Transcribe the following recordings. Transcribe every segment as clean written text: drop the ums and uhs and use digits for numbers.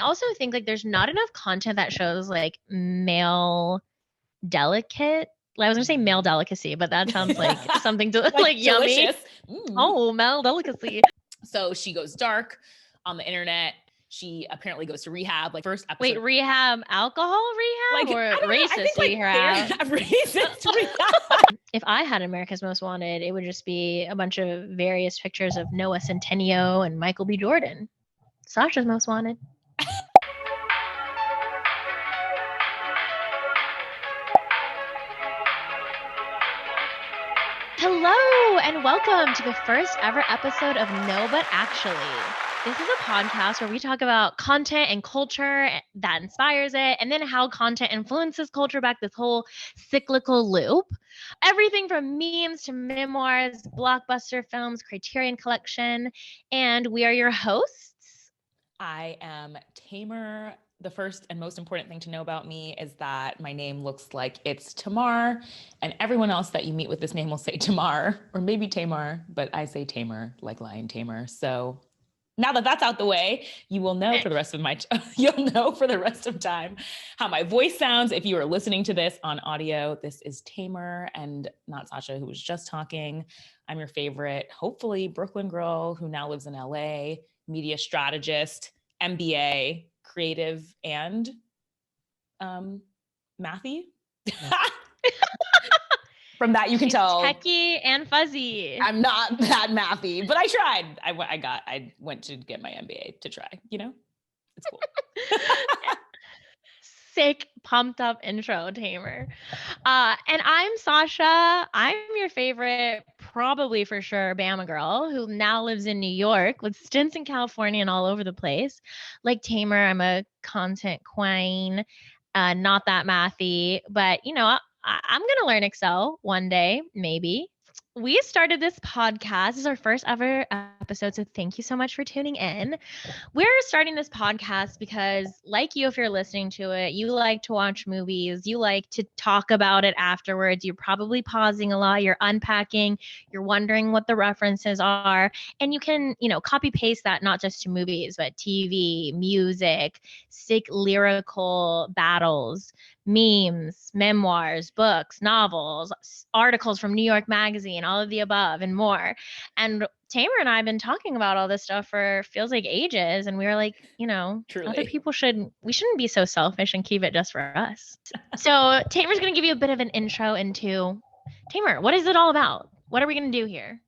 also think like there's not enough content that shows like male delicate. I was gonna say male delicacy, but that sounds like something like yummy. Oh, male delicacy. So she goes dark on the internet. She apparently goes to rehab. Like first episode. Wait, rehab, alcohol rehab, or racist rehab? Racist rehab. If I had America's Most Wanted, it would just be a bunch of various pictures of Noah Centineo and Michael B. Jordan. Sasha's Most Wanted. Hello and welcome to the first ever episode of No But Actually. This is a podcast where we talk about content and culture that inspires it, and then how content influences culture back this whole cyclical loop. Everything from memes to memoirs, blockbuster films, Criterion Collection, and we are your hosts. I am Tamer. The first and most important thing to know about me is that my name looks like it's Tamar, and everyone else that you meet with this name will say Tamar, or maybe Tamar, but I say Tamer, like Lion Tamer. So now that that's out the way, you will know for the rest of time how my voice sounds. If you are listening to this on audio, this is Tamer and not Sasha, who was just talking. I'm your favorite, hopefully Brooklyn girl who now lives in LA, media strategist, MBA, creative, and mathy. From that, you can tell techie and fuzzy. I'm not that mathy, but I tried. I went to get my MBA to try, it's cool. Sick, pumped up intro, Tamer. And I'm Sasha. I'm your favorite, probably for sure, Bama girl who now lives in New York with stints in California and all over the place. Like Tamer, I'm a content queen, not that mathy, but I'm going to learn Excel one day, maybe. We started this podcast. This is our first ever episode, so thank you so much for tuning in. We're starting this podcast because, like you, if you're listening to it, you like to watch movies, you like to talk about it afterwards, you're probably pausing a lot, you're unpacking, you're wondering what the references are, and you can, copy paste that not just to movies, but TV, music, sick lyrical battles, memes, memoirs, books, novels, articles from New York Magazine, all of the above and more. And Tamer and I have been talking about all this stuff for feels like ages. And we were like, Truly. Other people shouldn't be so selfish and keep it just for us. So Tamer's going to give you a bit of an intro into Tamer. What is it all about? What are we going to do here?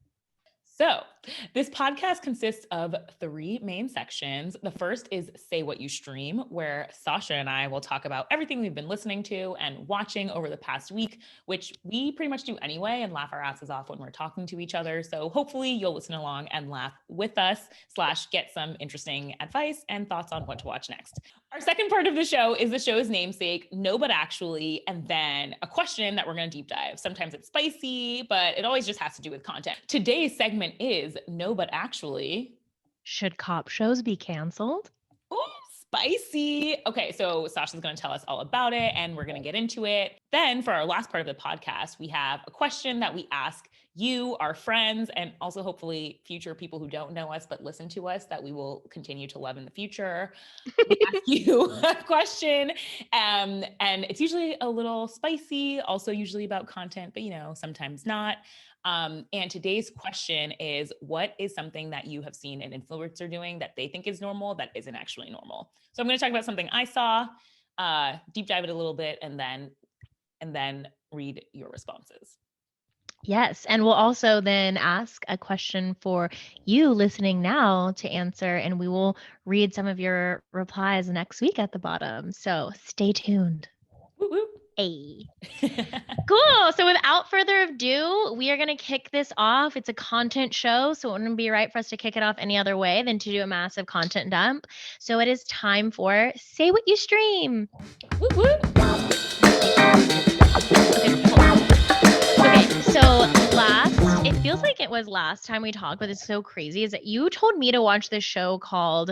So this podcast consists of 3 main sections. The first is Say What You Stream, where Sasha and I will talk about everything we've been listening to and watching over the past week, which we pretty much do anyway and laugh our asses off when we're talking to each other. So hopefully you'll listen along and laugh with us / get some interesting advice and thoughts on what to watch next. Our second part of the show is the show's namesake, No But Actually, and then a question that we're going to deep dive. Sometimes it's spicy, but it always just has to do with content. Today's segment is No But Actually. Should cop shows be canceled? Ooh, spicy. Okay, so Sasha's going to tell us all about it and we're going to get into it. Then for our last part of the podcast, we have a question that we ask you, our friends, and also hopefully future people who don't know us but listen to us that we will continue to love in the future. We ask you a question, and it's usually a little spicy, also usually about content, but sometimes not. And today's question is, what is something that you have seen an influencer doing that they think is normal that isn't actually normal? So I'm going to talk about something I saw, deep dive it a little bit, and then read your responses. Yes. And we'll also then ask a question for you listening now to answer, and we will read some of your replies next week at the bottom. So stay tuned. Woo woo. Hey. Cool. So without further ado, we are going to kick this off. It's a content show, so it wouldn't be right for us to kick it off any other way than to do a massive content dump. So it is time for Say What You Stream. Woo woo. Okay, so it feels like it was last time we talked, but it's so crazy, is that you told me to watch this show called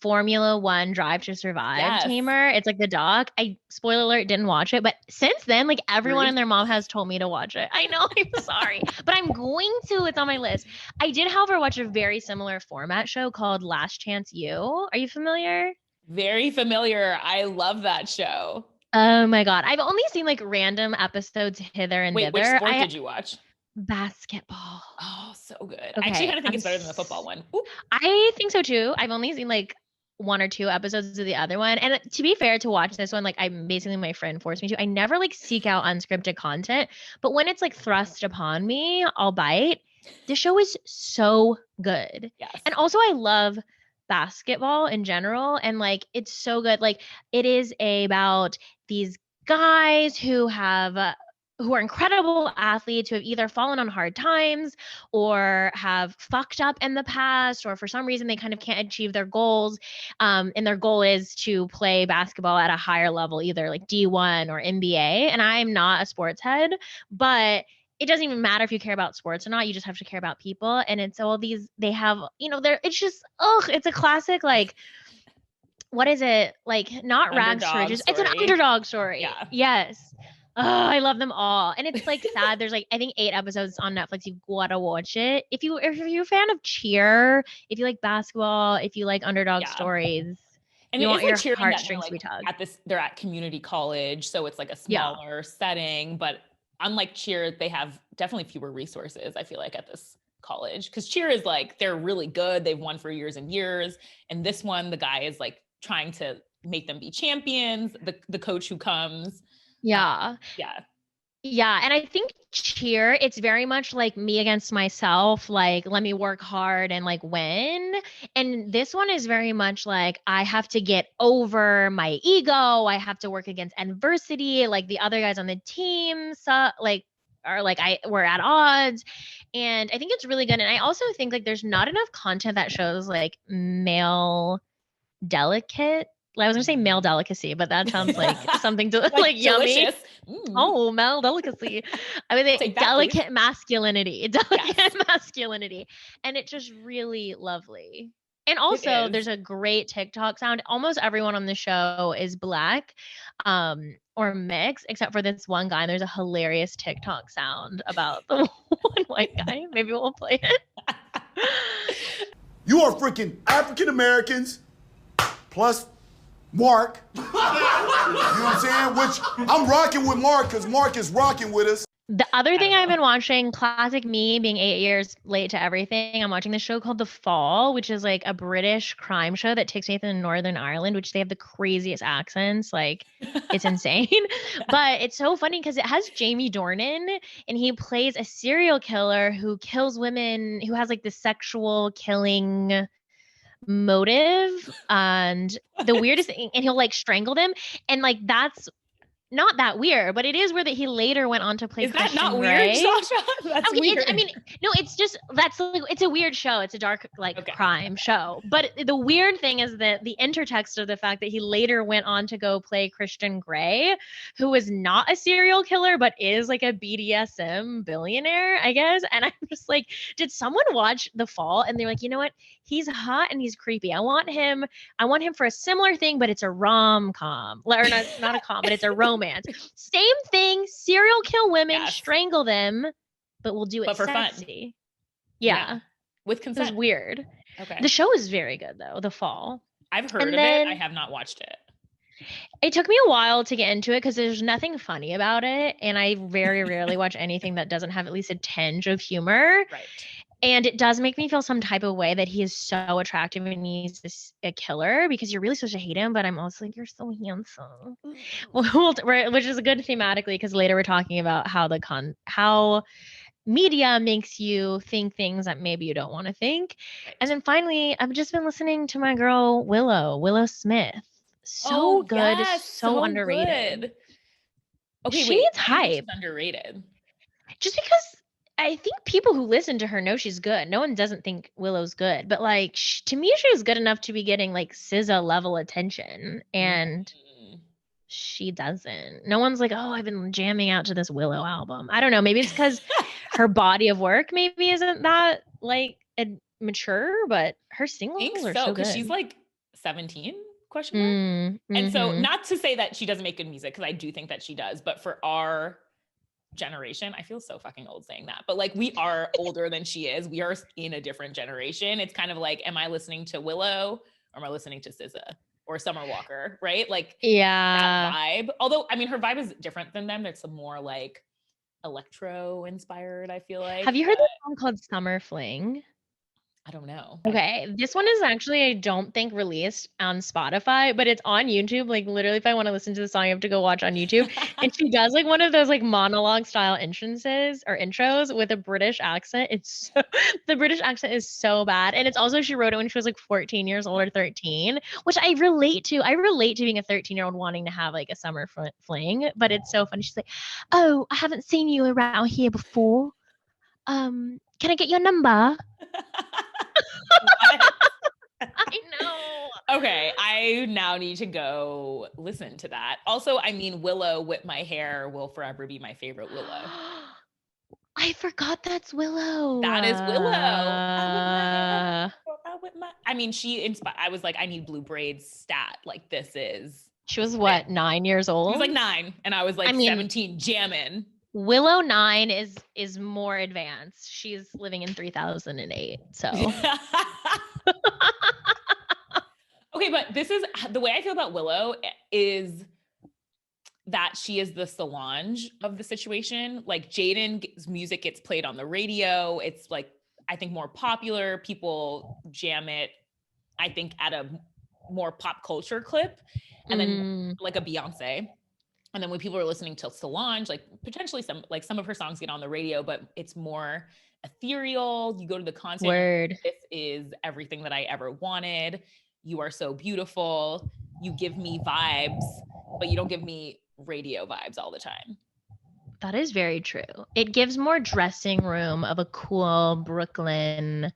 Formula One Drive to Survive, yes. Tamer. It's like the doc. Spoiler alert, didn't watch it, but since then, like everyone and their mom has told me to watch it. I know, I'm sorry, but I'm going to. It's on my list. I did, however, watch a very similar format show called Last Chance U. Are you familiar? Very familiar. I love that show. Oh my God. I've only seen like random episodes hither and Wait, which thither. sport did you watch? Basketball. Oh, so good. I actually Okay. kind of think it's better than the football one. Ooh. I think so too. I've only seen like one or two episodes of the other one. And to be fair, to watch this one, like I basically my friend forced me to. I never like seek out unscripted content, but when it's like thrust upon me, I'll bite. The show is so good. Yes. And also I love basketball in general. And like it's so good. Like it is about these guys who are incredible athletes who have either fallen on hard times or have fucked up in the past, or for some reason they kind of can't achieve their goals. And their goal is to play basketball at a higher level, either like D1 or NBA. And I'm not a sports head, but it doesn't even matter if you care about sports or not. You just have to care about people. And it's all these, they have, it's just, it's a classic, like, what is it? Like, not rags to riches. It's an underdog story. Yeah. Yes. Oh, I love them all. And it's like sad. There's like, I think 8 episodes on Netflix. You've got to watch it. If you're a fan of cheer, if you like basketball, if you like underdog stories, and you want your cheering heartstrings like, to be tugged. they're at community college. So it's like a smaller setting, but unlike cheer, they have definitely fewer resources, I feel like, at this college. Because cheer is like, they're really good. They've won for years and years. And this one, the guy is like trying to make them be champions. The coach who comes. Yeah. And I think cheer, it's very much like me against myself, like let me work hard and like win. And this one is very much like I have to get over my ego. I have to work against adversity. Like the other guys on the team, we're at odds. And I think it's really good. And I also think like there's not enough content that shows like male delicate. I was gonna say male delicacy, but that sounds like something like yummy. Oh, male delicacy. I would say delicate masculinity. Masculinity. And it's just really lovely. And also there's a great TikTok sound. Almost everyone on the show is Black or mixed, except for this one guy. And there's a hilarious TikTok sound about the one white guy. Maybe we'll play it. You are freaking African Americans plus Mark. You know what I'm saying? Which I'm rocking with Mark because Mark is rocking with us. The other thing I've been watching, classic me being 8 years late to everything, I'm watching this show called The Fall, which is like a British crime show that takes place in Northern Ireland, which they have the craziest accents. Like it's insane. But it's so funny because it has Jamie Dornan and he plays a serial killer who kills women, who has like the sexual killing motive. And the weirdest thing, and he'll like strangle them. And like that's not that weird, but it is weird that he later went on to play Christian Grey. Is that not Grey. weird, Sasha? That's weird. No, it's just it's a weird show. It's a dark crime show. But the weird thing is that the intertext of the fact that he later went on to go play Christian Grey, who is not a serial killer but is like a BDSM billionaire, I guess. And I'm just like, did someone watch The Fall and they're like, you know what? He's hot and he's creepy. I want him for a similar thing, but it's a rom-com. Or not a com, but it's a romance. Same thing, serial kill women, strangle them, but we'll do it for sexy. fun. Yeah. With consent. It's weird. Okay. The show is very good though, The Fall. I've heard of it. I have not watched it. It took me a while to get into it because there's nothing funny about it. And I very rarely watch anything that doesn't have at least a tinge of humor. Right. And it does make me feel some type of way that he is so attractive and he's a killer because you're really supposed to hate him. But I'm also like, you're so handsome. Which is good thematically because later we're talking about how media makes you think things that maybe you don't want to think. Right. And then finally, I've just been listening to my girl, Willow Smith. So good. Yes, so underrated. Good. Okay, she's hype. She's underrated. Just because I think people who listen to her know she's good. No one doesn't think Willow's good, but like to me, she was good enough to be getting like SZA level attention, and she doesn't. No one's like, oh, I've been jamming out to this Willow album. I don't know. Maybe it's because her body of work maybe isn't that like mature, but her singles are so good. Because she's like 17? Question mark. Mm-hmm. And so, not to say that she doesn't make good music, because I do think that she does, but for our generation, I feel so fucking old saying that, but like we are older than she is. We are in a different generation. It's kind of like, am I listening to Willow or am I listening to SZA? or Summer Walker, right? Like Yeah. that vibe. Although, I mean, her vibe is different than them. There's some more like electro inspired, I feel like. Have you heard the song called Summer Fling? I don't know. Okay, this one is actually, I don't think, released on Spotify, but it's on YouTube. Like literally, if I want to listen to the song, I have to go watch on YouTube. And she does like one of those like monologue style entrances or intros with a British accent. It's so, the British accent is so bad. And it's also, she wrote it when she was like 14 years old or 13, which I relate to. I relate to being a 13-year-old wanting to have like a summer fling, but it's so funny. She's like, "Oh, I haven't seen you around here before. Can I get your number?" I know. Okay, I now need to go listen to that. Also, I mean, Willow Whip My Hair will forever be my favorite Willow. I forgot that's Willow. That is Willow. I mean, she inspired. I was like, I need blue braids stat. Like, this is. She was what, 9 years old? She was like 9, and I was like 17 jamming. Willow 9 is more advanced. She's living in 3008. So. Okay, but this is the way I feel about Willow is that she is the Solange of the situation. Like Jaden's music gets played on the radio. It's like, I think, more popular. People jam it, I think, at a more pop culture clip. And then like a Beyonce. And then when people are listening to Solange, like potentially some of her songs get on the radio, but it's more ethereal. You go to the concert. Word. This is everything that I ever wanted. You are so beautiful. You give me vibes, but you don't give me radio vibes all the time. That is very true. It gives more dressing room of a cool Brooklyn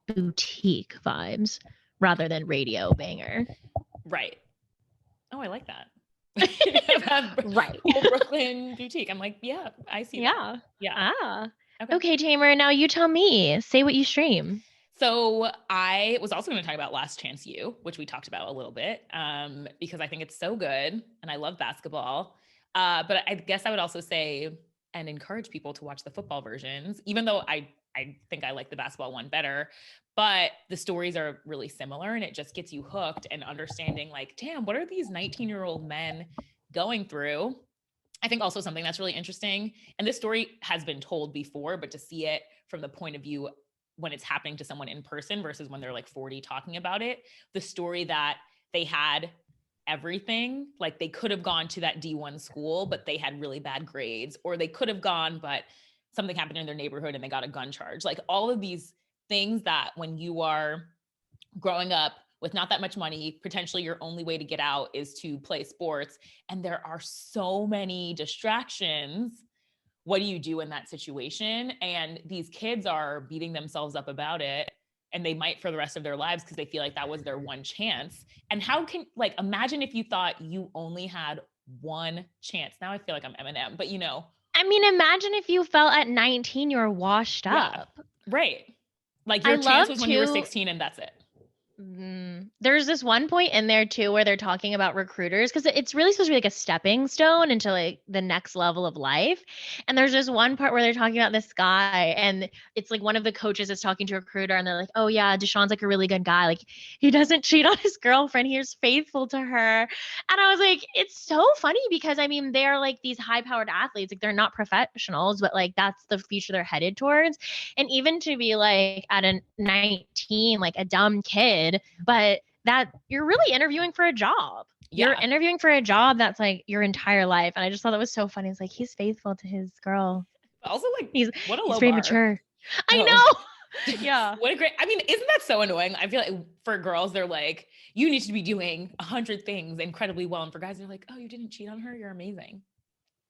boutique vibes rather than radio banger. Right. Oh, I like that. Right. Cool Brooklyn boutique. I'm like, yeah, I see that. Yeah. Ah. Okay, Tamer, now you tell me. Say what you stream. So I was also going to talk about Last Chance U, which we talked about a little bit, because I think it's so good and I love basketball. But I guess I would also say and encourage people to watch the football versions, even though I think I like the basketball one better, but the stories are really similar and it just gets you hooked and understanding like, damn, what are these 19-year-old men going through? I think also something that's really interesting, and this story has been told before, but to see it from the point of view when it's happening to someone in person versus when they're like 40 talking about it, the story that they had everything, like they could have gone to that D1 school, but they had really bad grades, or they could have gone, but something happened in their neighborhood and they got a gun charge. Like all of these things that when you are growing up with not that much money, potentially your only way to get out is to play sports. And there are so many distractions. What do you do in that situation? And these kids are beating themselves up about it. And they might for the rest of their lives because they feel like that was their one chance. And how can, like, imagine if you thought you only had one chance. Now I feel like I'm Eminem, but you know. I mean, imagine if you felt at 19 you were washed up. Right. Like your chance was when you were 16 and that's it. There's this one point in there too where they're talking about recruiters, because it's really supposed to be like a stepping stone into like the next level of life. And there's this one part where they're talking about this guy, and it's like one of the coaches is talking to a recruiter, and they're like, "Oh yeah, Deshaun's like a really good guy. Like he doesn't cheat on his girlfriend. He's faithful to her." And I was like, it's so funny because I mean they're like these high-powered athletes, like they're not professionals, but like that's the future they're headed towards. And even to be like at a 19, like a dumb kid, but that you're really interviewing for a job. You're interviewing for a job that's like your entire life. And I just thought that was so funny. It's like, he's faithful to his girl. Also, like, what a low he's very bar. mature. I know. Yeah. What a great, I mean, isn't that so annoying? I feel like for girls, they're like, you need to be doing 100 things incredibly well. And for guys, they're like, oh, you didn't cheat on her? You're amazing.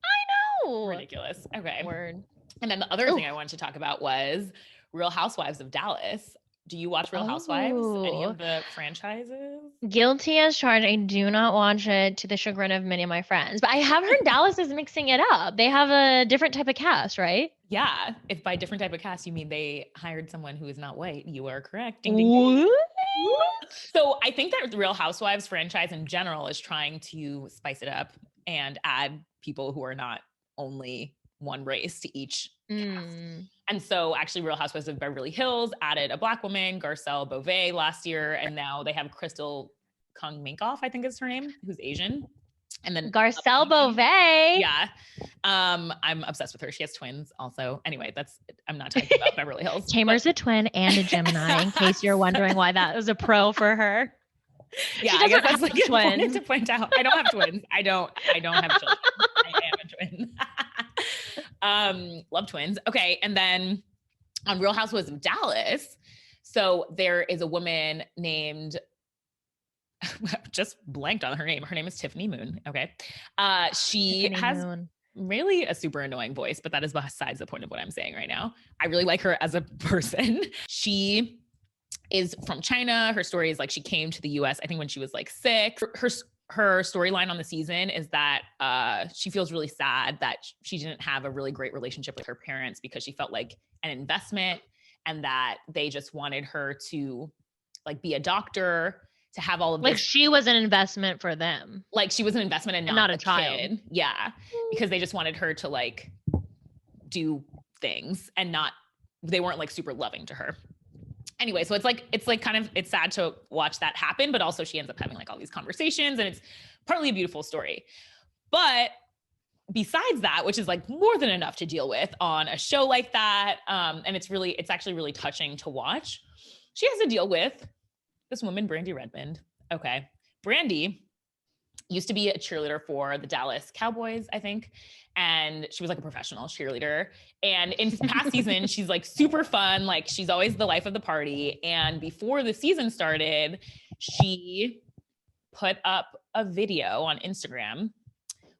I know. Ridiculous. Okay. Word. And then the other thing I wanted to talk about was Real Housewives of Dallas. Do you watch Real Housewives? Any of the franchises? Guilty as charged. I do not watch it, to the chagrin of many of my friends. But I have heard Dallas is mixing it up. They have a different type of cast, right? Yeah. If by different type of cast, you mean they hired someone who is not white, you are correct. Ding, ding, ding. So I think that the Real Housewives franchise in general is trying to spice it up and add people who are not only one race to each cast. And so actually Real Housewives of Beverly Hills added a Black woman, Garcelle Beauvais, last year. And now they have Crystal Kung Minkoff, I think is her name, who's Asian. And then Garcelle Beauvais. Yeah. I'm obsessed with her. She has twins also. Anyway, I'm not talking about Beverly Hills. Tamer's a twin and a Gemini, in case you're wondering why that was a pro for her. Yeah, she I guess doesn't that's have important twins. to point out. I don't have twins. I don't have children. I am a twin. Love twins. Okay. And then on Real Housewives of Dallas, so there is a woman named, just blanked on her name. Her name is Tiffany Moon. Okay. She Tiffany has Moon. really a super annoying voice, but that is besides the point of what I'm saying right now. I really like her as a person. She is from China. Her story is like she came to the US, I think when she was like 6. Her storyline on the season is that she feels really sad that she didn't have a really great relationship with her parents because she felt like an investment and that they just wanted her to like be a doctor, to have all of this. Like she was an investment for them. Like she was an investment and not a child. Kid. Yeah. Because they just wanted her to like do things and they weren't like super loving to her. Anyway, so it's sad to watch that happen, but also she ends up having like all these conversations and it's partly a beautiful story. But besides that, which is like more than enough to deal with on a show like that, and it's actually really touching to watch, she has to deal with this woman, Brandy Redmond. Okay. Brandy used to be a cheerleader for the Dallas Cowboys, I think. And she was like a professional cheerleader. And in past season, she's like super fun. Like she's always the life of the party. And before the season started, she put up a video on Instagram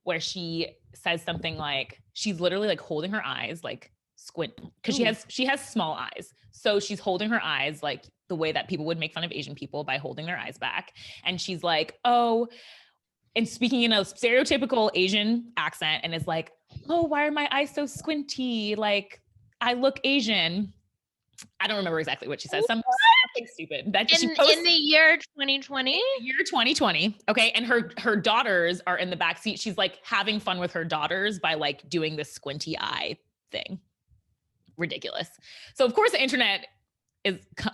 where she says something like, she's literally like holding her eyes, like squint, because she has small eyes. So she's holding her eyes like the way that people would make fun of Asian people by holding their eyes back. And she's like, oh, and speaking in a stereotypical Asian accent and is like, oh, why are my eyes so squinty? Like I look Asian. I don't remember exactly what she says. Something stupid. That she posts in the year 2020? Year 2020. Okay. And her daughters are in the backseat. She's like having fun with her daughters by like doing this squinty eye thing. Ridiculous. So of course the internet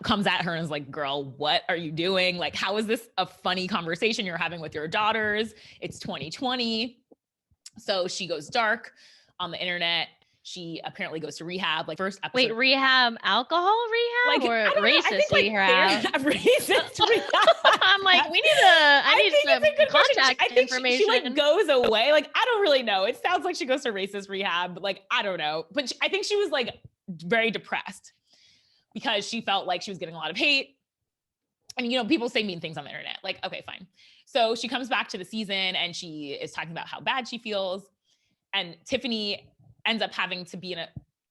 comes at her and is like, girl, what are you doing? Like, how is this a funny conversation you're having with your daughters? It's 2020. So she goes dark on the internet. She apparently goes to rehab, like first episode. Wait, rehab, alcohol rehab, or racist rehab? Racist rehab. I'm like, I need some contact information. She like goes away. Like, I don't really know. It sounds like she goes to racist rehab, but like, I don't know. But I think she was like very depressed because she felt like she was getting a lot of hate. And, you know, people say mean things on the internet. Like, okay, fine. So she comes back to the season and she is talking about how bad she feels. And Tiffany ends up having to be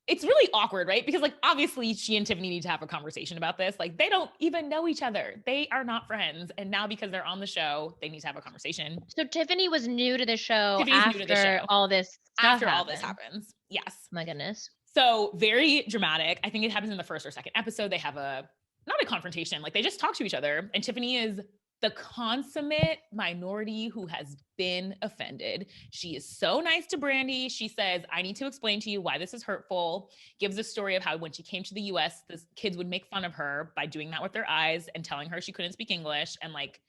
it's really awkward, right? Because like, obviously she and Tiffany need to have a conversation about this. Like they don't even know each other. They are not friends. And now because they're on the show, they need to have a conversation. So Tiffany was new to the show after all this happens. Yes. My goodness. So very dramatic. I think it happens in the first or second episode. They have not a confrontation. Like they just talk to each other. And Tiffany is the consummate minority who has been offended. She is so nice to Brandy. She says, I need to explain to you why this is hurtful. Gives a story of how when she came to the US, the kids would make fun of her by doing that with their eyes and telling her she couldn't speak English. And like,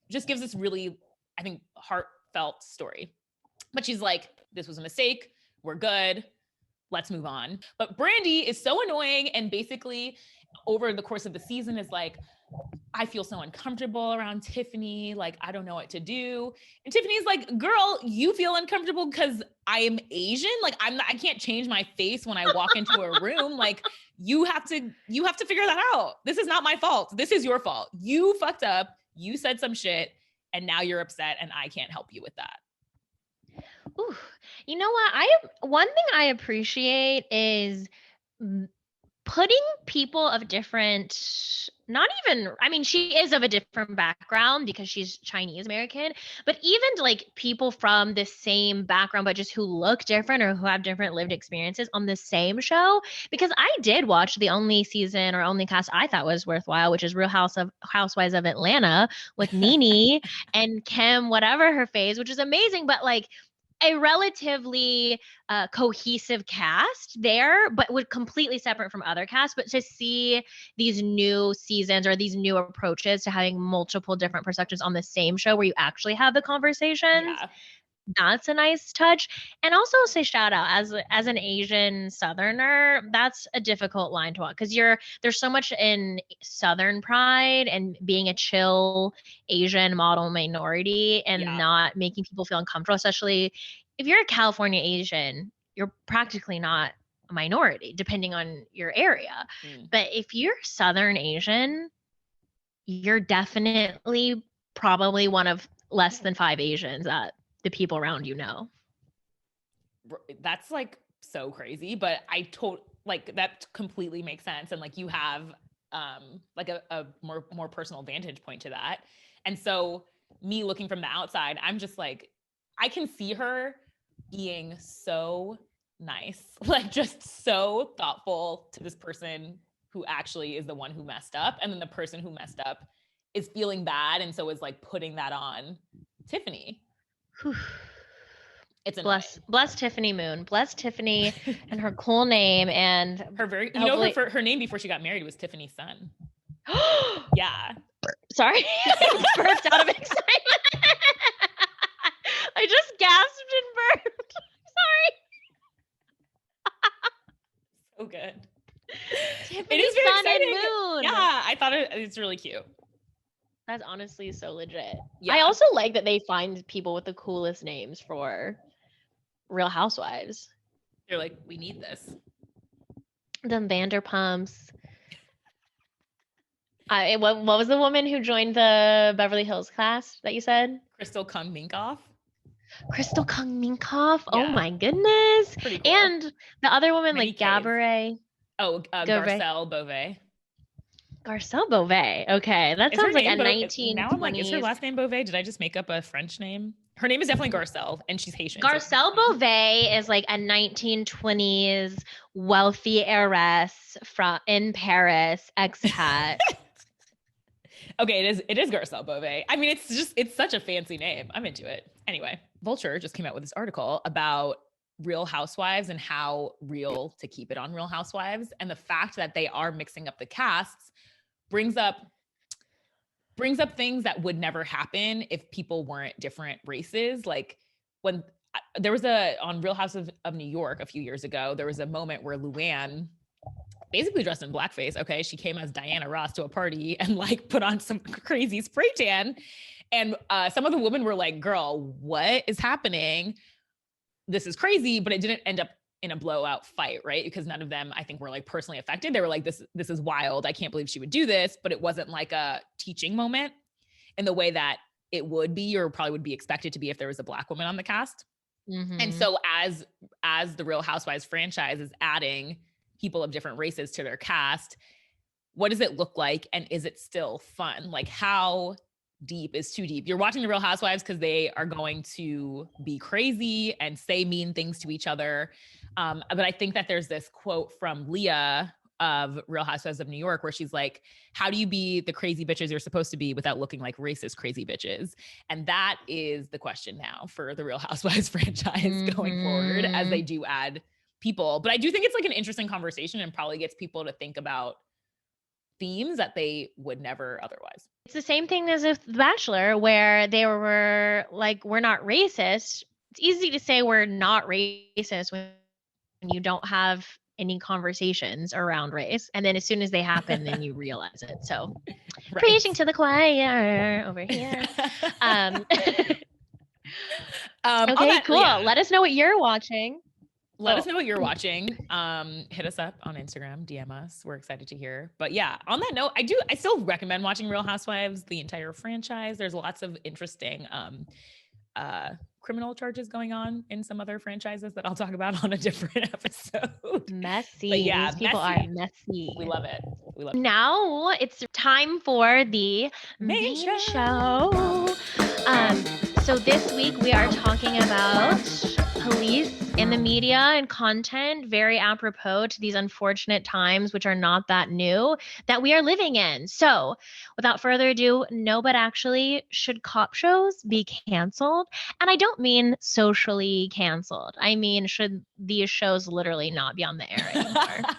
just gives this really, I think, heartfelt story. But she's like, this was a mistake. We're good. Let's move on. But Brandy is so annoying and basically over the course of the season is like, I feel so uncomfortable around Tiffany. Like, I don't know what to do. And Tiffany's like, girl, you feel uncomfortable because I am Asian. Like I can't change my face when I walk into a room. Like you have to figure that out. This is not my fault. This is your fault. You fucked up. You said some shit and now you're upset and I can't help you with that. Ooh, you know what? One thing I appreciate is putting people of different, she is of a different background because she's Chinese American, but even like people from the same background, but just who look different or who have different lived experiences on the same show. Because I did watch the only season or only cast I thought was worthwhile, which is Real Housewives of Atlanta with Nene and Kim, whatever her phase, which is amazing. But like, a relatively cohesive cast there, but would completely separate from other casts. But to see these new seasons or these new approaches to having multiple different perspectives on the same show where you actually have the conversations, Yeah. that's a nice touch. And also say shout out as an Asian Southerner, that's a difficult line to walk because there's so much in Southern pride and being a chill Asian model minority and not making people feel uncomfortable, especially if you're a California Asian, you're practically not a minority depending on your area. But if you're Southern Asian, you're definitely probably one of less than 5 Asians that the people around you know. That's like so crazy, but like that completely makes sense. And like you have like a more personal vantage point to that. And so me looking from the outside, I'm just like, I can see her being so nice, like just so thoughtful to this person who actually is the one who messed up. And then the person who messed up is feeling bad. And so is like putting that on Tiffany. It's bless Tiffany Moon. Bless Tiffany and her cool name and her her name before she got married was Tiffany Sun. Yeah. Sorry. Burped out of excitement. I just gasped and burped. Sorry. So good. Tiffany Sun and Moon. Yeah, I thought it's really cute. That's honestly so legit. Yeah. I also like that they find people with the coolest names for Real Housewives. They're like, we need this. The Vanderpumps. What was the woman who joined the Beverly Hills class that you said? Crystal Kung Minkoff. Crystal Kung Minkoff. Yeah. Oh my goodness. Pretty cool. And the other woman, like Gabourey. Oh, Garcelle Beauvais. Garcelle Beauvais. Okay, that sounds like a 1920s. Now I'm like, is her last name Beauvais? Did I just make up a French name? Her name is definitely Garcelle, and she's Haitian. Garcelle Beauvais is like a 1920s wealthy heiress in Paris, expat. Okay, it is Garcelle Beauvais. I mean, it's such a fancy name. I'm into it. Anyway, Vulture just came out with this article about Real Housewives and how real to keep it on Real Housewives, and the fact that they are mixing up the casts brings up things that would never happen if people weren't different races. Like when there was on Real House of New York a few years ago, there was a moment where Luann, basically dressed in blackface, okay, she came as Diana Ross to a party and like put on some crazy spray tan, and some of the women were like, girl, what is happening? This is crazy, but it didn't end up in a blowout fight, right? Because none of them, I think, were like personally affected. They were like, this is wild. I can't believe she would do this, but it wasn't like a teaching moment in the way that it would be, or probably would be expected to be if there was a Black woman on the cast. Mm-hmm. And so as the Real Housewives franchise is adding people of different races to their cast, what does it look like? And is it still fun? Like, how deep is too deep? You're watching the Real Housewives because they are going to be crazy and say mean things to each other. But I think that there's this quote from Leah of Real Housewives of New York where she's like, how do you be the crazy bitches you're supposed to be without looking like racist crazy bitches? And that is the question now for the Real Housewives franchise going forward, as they do add people. But I do think it's like an interesting conversation and probably gets people to think about themes that they would never otherwise. It's the same thing as with The Bachelor, where they were like, we're not racist. It's easy to say we're not racist when you don't have any conversations around race. And then as soon as they happen, then you realize it. So preaching to the choir over here. Okay, cool. Yeah. Let us know what you're watching. Let us know what you're watching. Hit us up on Instagram, DM us. We're excited to hear. But yeah, on that note, I still recommend watching Real Housewives, the entire franchise. There's lots of interesting criminal charges going on in some other franchises that I'll talk about on a different episode. Messy. But yeah, these people are messy. We love it. Now it's time for the main show. So this week we are talking about police in the media and content, very apropos to these unfortunate times, which are not that new, that we are living in. So without further ado, no, but actually, should cop shows be canceled? And I don't mean socially canceled. I mean, should these shows literally not be on the air anymore?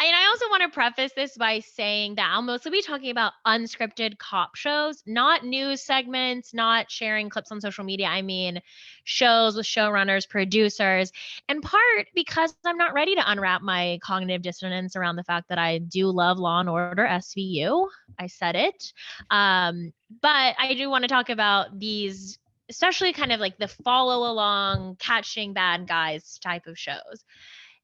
And I also want to preface this by saying that I'll mostly be talking about unscripted cop shows, not news segments, not sharing clips on social media. I mean, shows with showrunners, producers, in part because I'm not ready to unwrap my cognitive dissonance around the fact that I do love Law and Order SVU. I said it. But I do want to talk about these, especially kind of like the follow along, catching bad guys type of shows.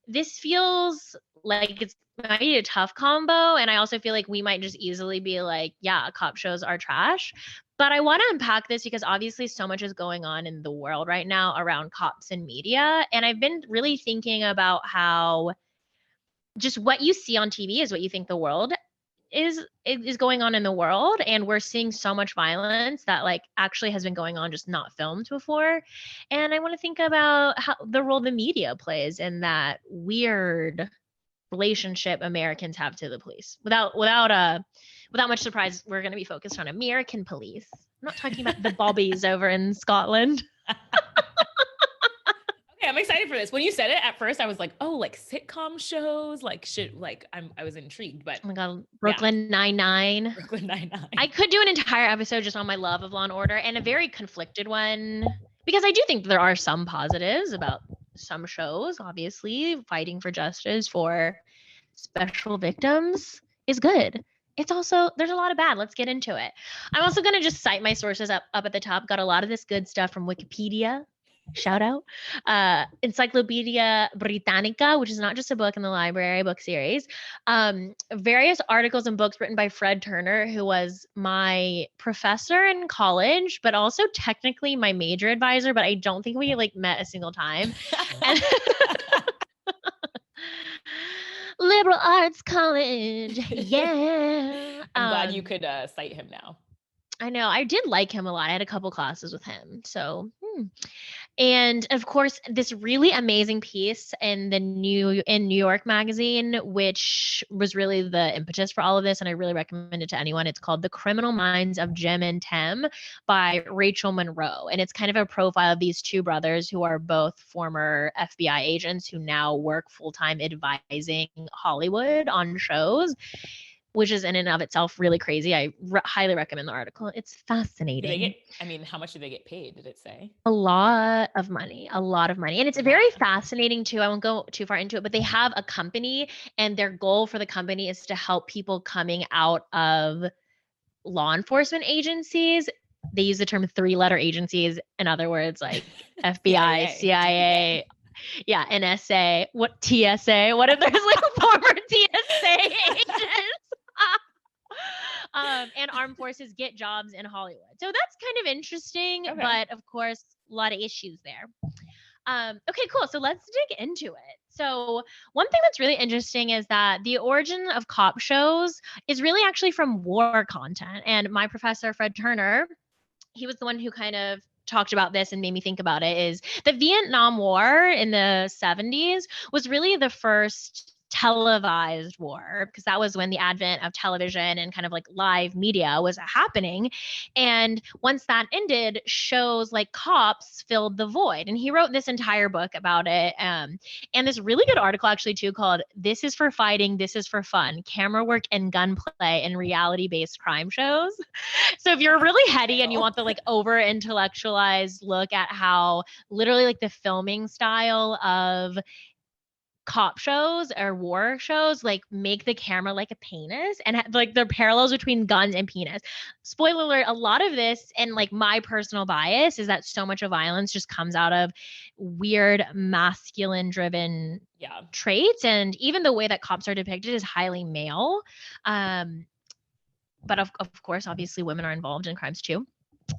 This feels like it's might be a tough combo. And I also feel like we might just easily be like, yeah, cop shows are trash. But I want to unpack this because obviously so much is going on in the world right now around cops and media. And I've been really thinking about how just what you see on TV is what you think the world is going on in the world, and we're seeing so much violence that like actually has been going on, just not filmed before. And I want to think about how the role the media plays in that weird relationship Americans have to the police. Without much surprise, we're going to be focused on American police. I'm not talking about the bobbies over in Scotland. Okay, I'm excited for this. When you said it at first, I was like, oh, like sitcom shows, like I was intrigued, but oh my God, Brooklyn Nine-Nine. Brooklyn Nine-Nine. I could do an entire episode just on my love of Law and Order, and a very conflicted one, because I do think there are some positives about some shows. Obviously, fighting for justice for special victims is good. It's also, there's a lot of bad. Let's get into it. I'm also going to just cite my sources up at the top. Got a lot of this good stuff from Wikipedia. Shout out. Encyclopedia Britannica, which is not just a book in the library book series. Various articles and books written by Fred Turner, who was my professor in college, but also technically my major advisor, but I don't think we like met a single time. And liberal arts college. Yeah. I'm glad you could cite him now. I know. I did like him a lot. I had a couple classes with him. So, And of course, this really amazing piece in New York Magazine, which was really the impetus for all of this, and I really recommend it to anyone. It's called The Criminal Minds of Jim and Tim by Rachel Monroe. And it's kind of a profile of these two brothers who are both former FBI agents who now work full-time advising Hollywood on shows, which is in and of itself really crazy. I highly recommend the article. It's fascinating. How much do they get paid? Did it say? A lot of money. And it's very fascinating too. I won't go too far into it, but they have a company, and their goal for the company is to help people coming out of law enforcement agencies. They use the term 3-letter agencies. In other words, like FBI, CIA, yeah, NSA, TSA, what if there's like former TSA agents? And armed forces get jobs in Hollywood. So that's kind of interesting, okay. But of course, a lot of issues there. Okay, cool. So let's dig into it. So one thing that's really interesting is that the origin of cop shows is really actually from war content. And my professor, Fred Turner, he was the one who kind of talked about this and made me think about it, is the Vietnam War in the 70s was really the first televised war, because that was when the advent of television and kind of like live media was happening. And once that ended, shows like Cops filled the void. And he wrote this entire book about it. And this really good article actually too called "This is for Fighting, This is for Fun, Camera Work and Gunplay in Reality-Based Crime Shows." So if you're really heady and you want the like over intellectualized look at how literally like the filming style of cop shows or war shows like make the camera like a penis, and like the parallels between guns and penis. Spoiler alert, a lot of this, and like my personal bias, is that so much of violence just comes out of weird masculine driven traits, and even the way that cops are depicted is highly male. But of course, obviously women are involved in crimes too.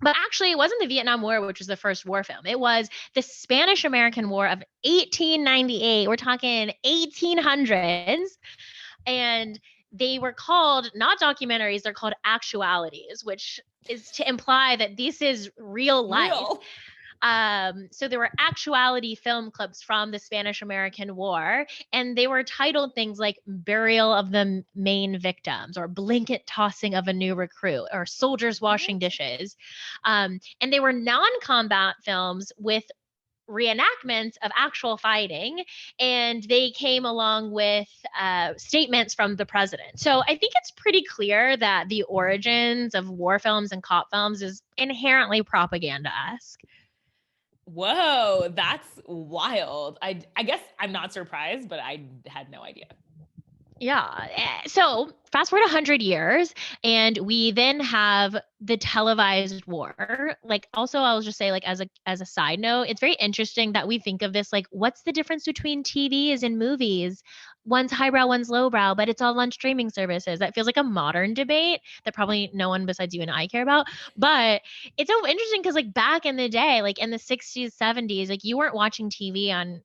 But actually, it wasn't the Vietnam War, which was the first war film. It was the Spanish-American War of 1898. We're talking 1800s. And they were called, not documentaries, they're called actualities, which is to imply that this is real life. So there were actuality film clips from the Spanish-American War, and they were titled things like Burial of the Main Victims or Blanket Tossing of a New Recruit or Soldiers Washing Dishes. And they were non-combat films with reenactments of actual fighting, and they came along with statements from the president. So I think it's pretty clear that the origins of war films and cop films is inherently propaganda-esque. Whoa, that's wild. I guess I'm not surprised, but I had no idea. Yeah. So fast forward 100 years, and we then have the televised war. Like, also, I'll just say, like, as a side note, it's very interesting that we think of this like, what's the difference between TVs and movies? One's highbrow, one's lowbrow, but it's all on streaming services. That feels like a modern debate that probably no one besides you and I care about. But it's so interesting because, like, back in the day, like in the 60s, 70s, like, you weren't watching TV on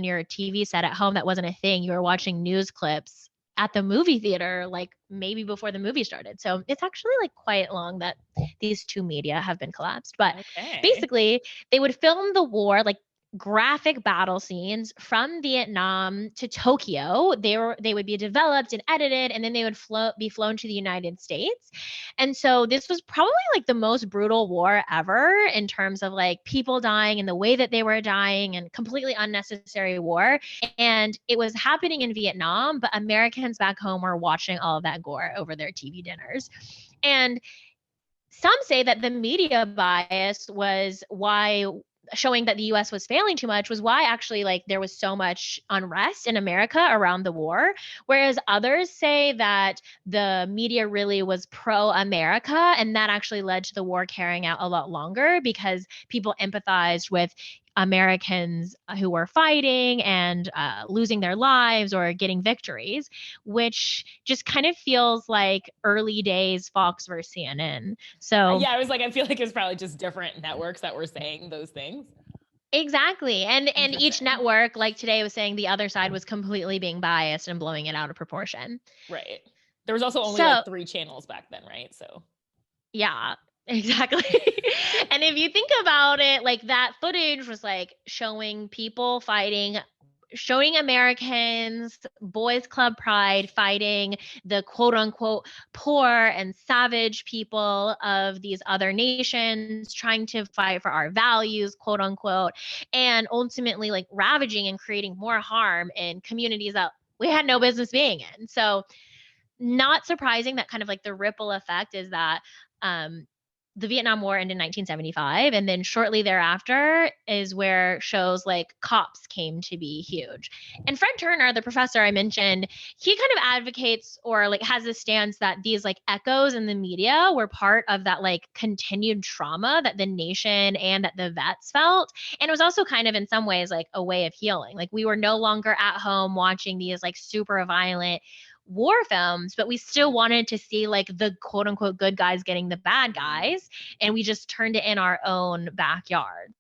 your TV set at home. That wasn't a thing. You were watching news clips at the movie theater, like maybe before the movie started. So it's actually like quite long that these two media have been collapsed. But basically, they would film the war, like graphic battle scenes from Vietnam to Tokyo. They would be developed and edited, and then they would be flown to the United States. And so this was probably like the most brutal war ever in terms of like people dying and the way that they were dying, and completely unnecessary war. And it was happening in Vietnam, but Americans back home were watching all of that gore over their TV dinners. And some say that the media bias was why, showing that the US was failing too much, was why actually like there was so much unrest in America around the war. Whereas others say that the media really was pro-America, and that actually led to the war carrying out a lot longer because people empathized with Americans who were fighting and losing their lives or getting victories, which just kind of feels like early days Fox versus CNN. So yeah, I was like, I feel like it's probably just different networks that were saying those things. Exactly. And each network, like today, was saying the other side was completely being biased and blowing it out of proportion. Right. There was also only like 3 channels back then, right? So yeah. Exactly. And if you think about it, like that footage was like showing people fighting, showing Americans, boys club pride, fighting the quote unquote poor and savage people of these other nations, trying to fight for our values, quote unquote, and ultimately like ravaging and creating more harm in communities that we had no business being in. So not surprising that kind of like the ripple effect is that the Vietnam War ended in 1975, and then shortly thereafter is where shows like Cops came to be huge. And Fred Turner, the professor I mentioned, he kind of advocates or like has a stance that these like echoes in the media were part of that like continued trauma that the nation and that the vets felt. And it was also kind of in some ways like a way of healing. Like we were no longer at home watching these like super violent war films, but we still wanted to see like the quote unquote good guys getting the bad guys, and we just turned it in our own backyards.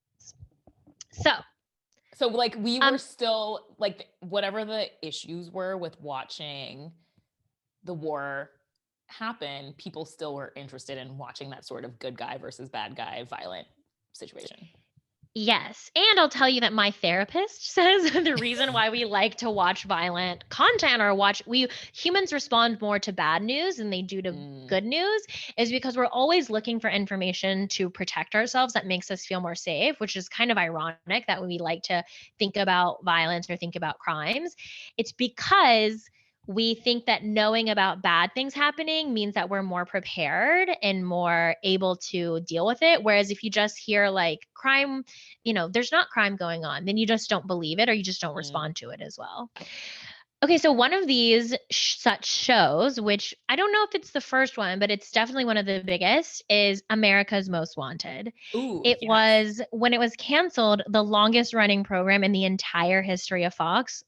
So like we were still like, whatever the issues were with watching the war happen, people still were interested in watching that sort of good guy versus bad guy violent situation. Yes. And I'll tell you that my therapist says the reason why we like to watch violent content or humans respond more to bad news than they do to good news is because we're always looking for information to protect ourselves that makes us feel more safe, which is kind of ironic that we like to think about violence or think about crimes. It's because we think that knowing about bad things happening means that we're more prepared and more able to deal with it. Whereas if you just hear like crime, there's not crime going on, then you just don't believe it or you just don't respond to it as well. Okay, so one of these such shows, which I don't know if it's the first one, but it's definitely one of the biggest, is America's Most Wanted. It was, when it was canceled, the longest running program in the entire history of Fox.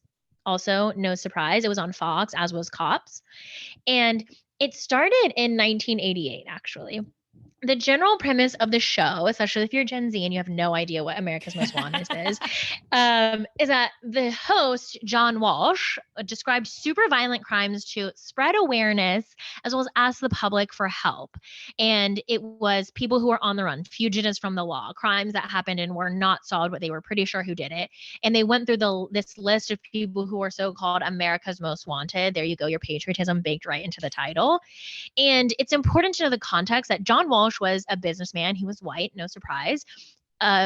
Also, no surprise, it was on Fox, as was Cops. And it started in 1988, actually. the general premise of the show, especially if you're Gen Z and you have no idea what America's Most Wanted is that the host, John Walsh, described super violent crimes to spread awareness as well as ask the public for help. And it was people who were on the run, fugitives from the law, crimes that happened and were not solved, but they were pretty sure who did it. And they went through this list of people who were so-called America's Most Wanted. There you go, your patriotism baked right into the title. And it's important to know the context that John Walsh was a businessman. He was white, no surprise,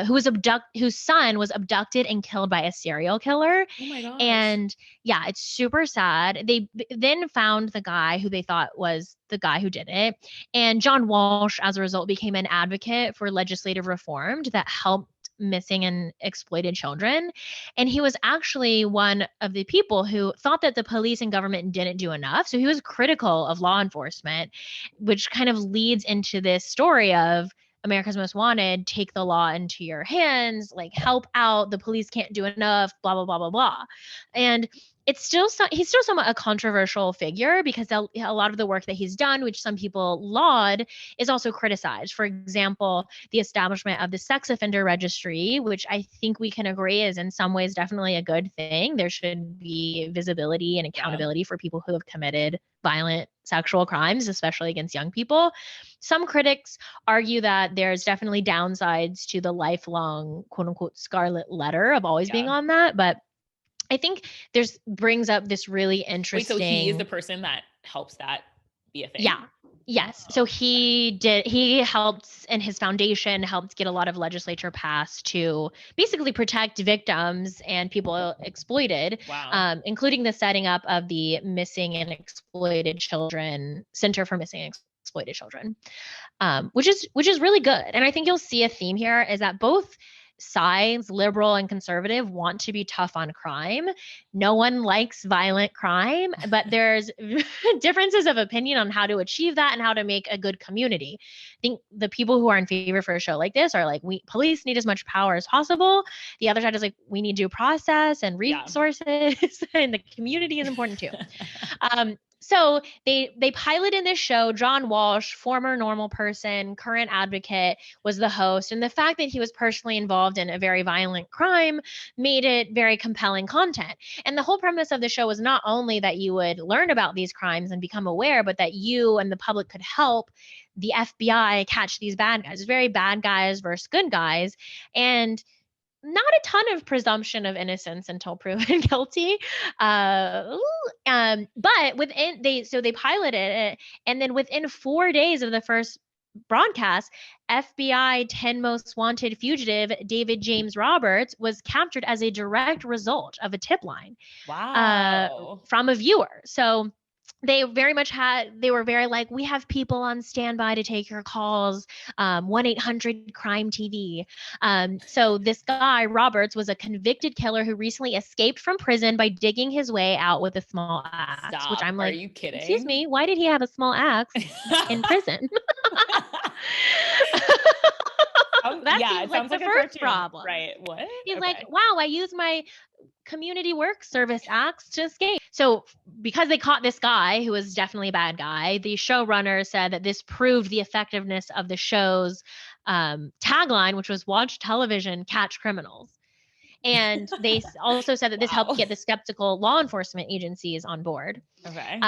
whose son was abducted and killed by a serial killer. Oh my gosh. And yeah, it's super sad. They then found the guy who they thought was the guy who did it. And John Walsh, as a result, became an advocate for legislative reform that helped missing and exploited children. And he was actually one of the people who thought that the police and government didn't do enough. So he was critical of law enforcement, which kind of leads into this story of America's Most Wanted, take the law into your hands, like help out, the police can't do enough, blah, blah, blah, blah, blah. And he's still somewhat a controversial figure because a lot of the work that he's done, which some people laud, is also criticized. For example, the establishment of the sex offender registry, which I think we can agree is in some ways definitely a good thing. There should be visibility and accountability for people who have committed violent sexual crimes, especially against young people. Some critics argue that there's definitely downsides to the lifelong, quote unquote, scarlet letter of always being on that. But I think brings up this really interesting. Wait, so he is the person that helps that be a thing? Yeah. Yes. So he helped, and his foundation helped get a lot of legislature passed to basically protect victims and people exploited, including the setting up of the Missing and Exploited Children Center for Missing and Exploited Children, which is really good. And I think you'll see a theme here is that both sides, liberal and conservative, want to be tough on crime. No one likes violent crime, but there's differences of opinion on how to achieve that and how to make a good community. I think the people who are in favor for a show like this are like, police need as much power as possible. The other side is like, we need due process and resources, and the community is important too. So they piloted this show. John Walsh, former normal person, current advocate, was the host. And the fact that he was personally involved in a very violent crime made it very compelling content. And the whole premise of the show was not only that you would learn about these crimes and become aware, but that you and the public could help the FBI catch these bad guys. It's very bad guys versus good guys. And not a ton of presumption of innocence until proven guilty. But they piloted it, and then within 4 days of the first broadcast, FBI 10 most wanted fugitive David James Roberts was captured as a direct result of a tip line from a viewer. So they were very like, we have people on standby to take your calls, 1-800-CRIME-TV. So this guy, Roberts, was a convicted killer who recently escaped from prison by digging his way out with a small axe. Which I'm like, are you kidding? Excuse me, why did he have a small axe in prison? It sounds like the a first cartoon. problem. Right. What? He's like, wow, I used my community work service axe to escape. So because they caught this guy who was definitely a bad guy, the showrunner said that this proved the effectiveness of the show's tagline, which was watch television, catch criminals. And they also said that this helped get the skeptical law enforcement agencies on board. Okay.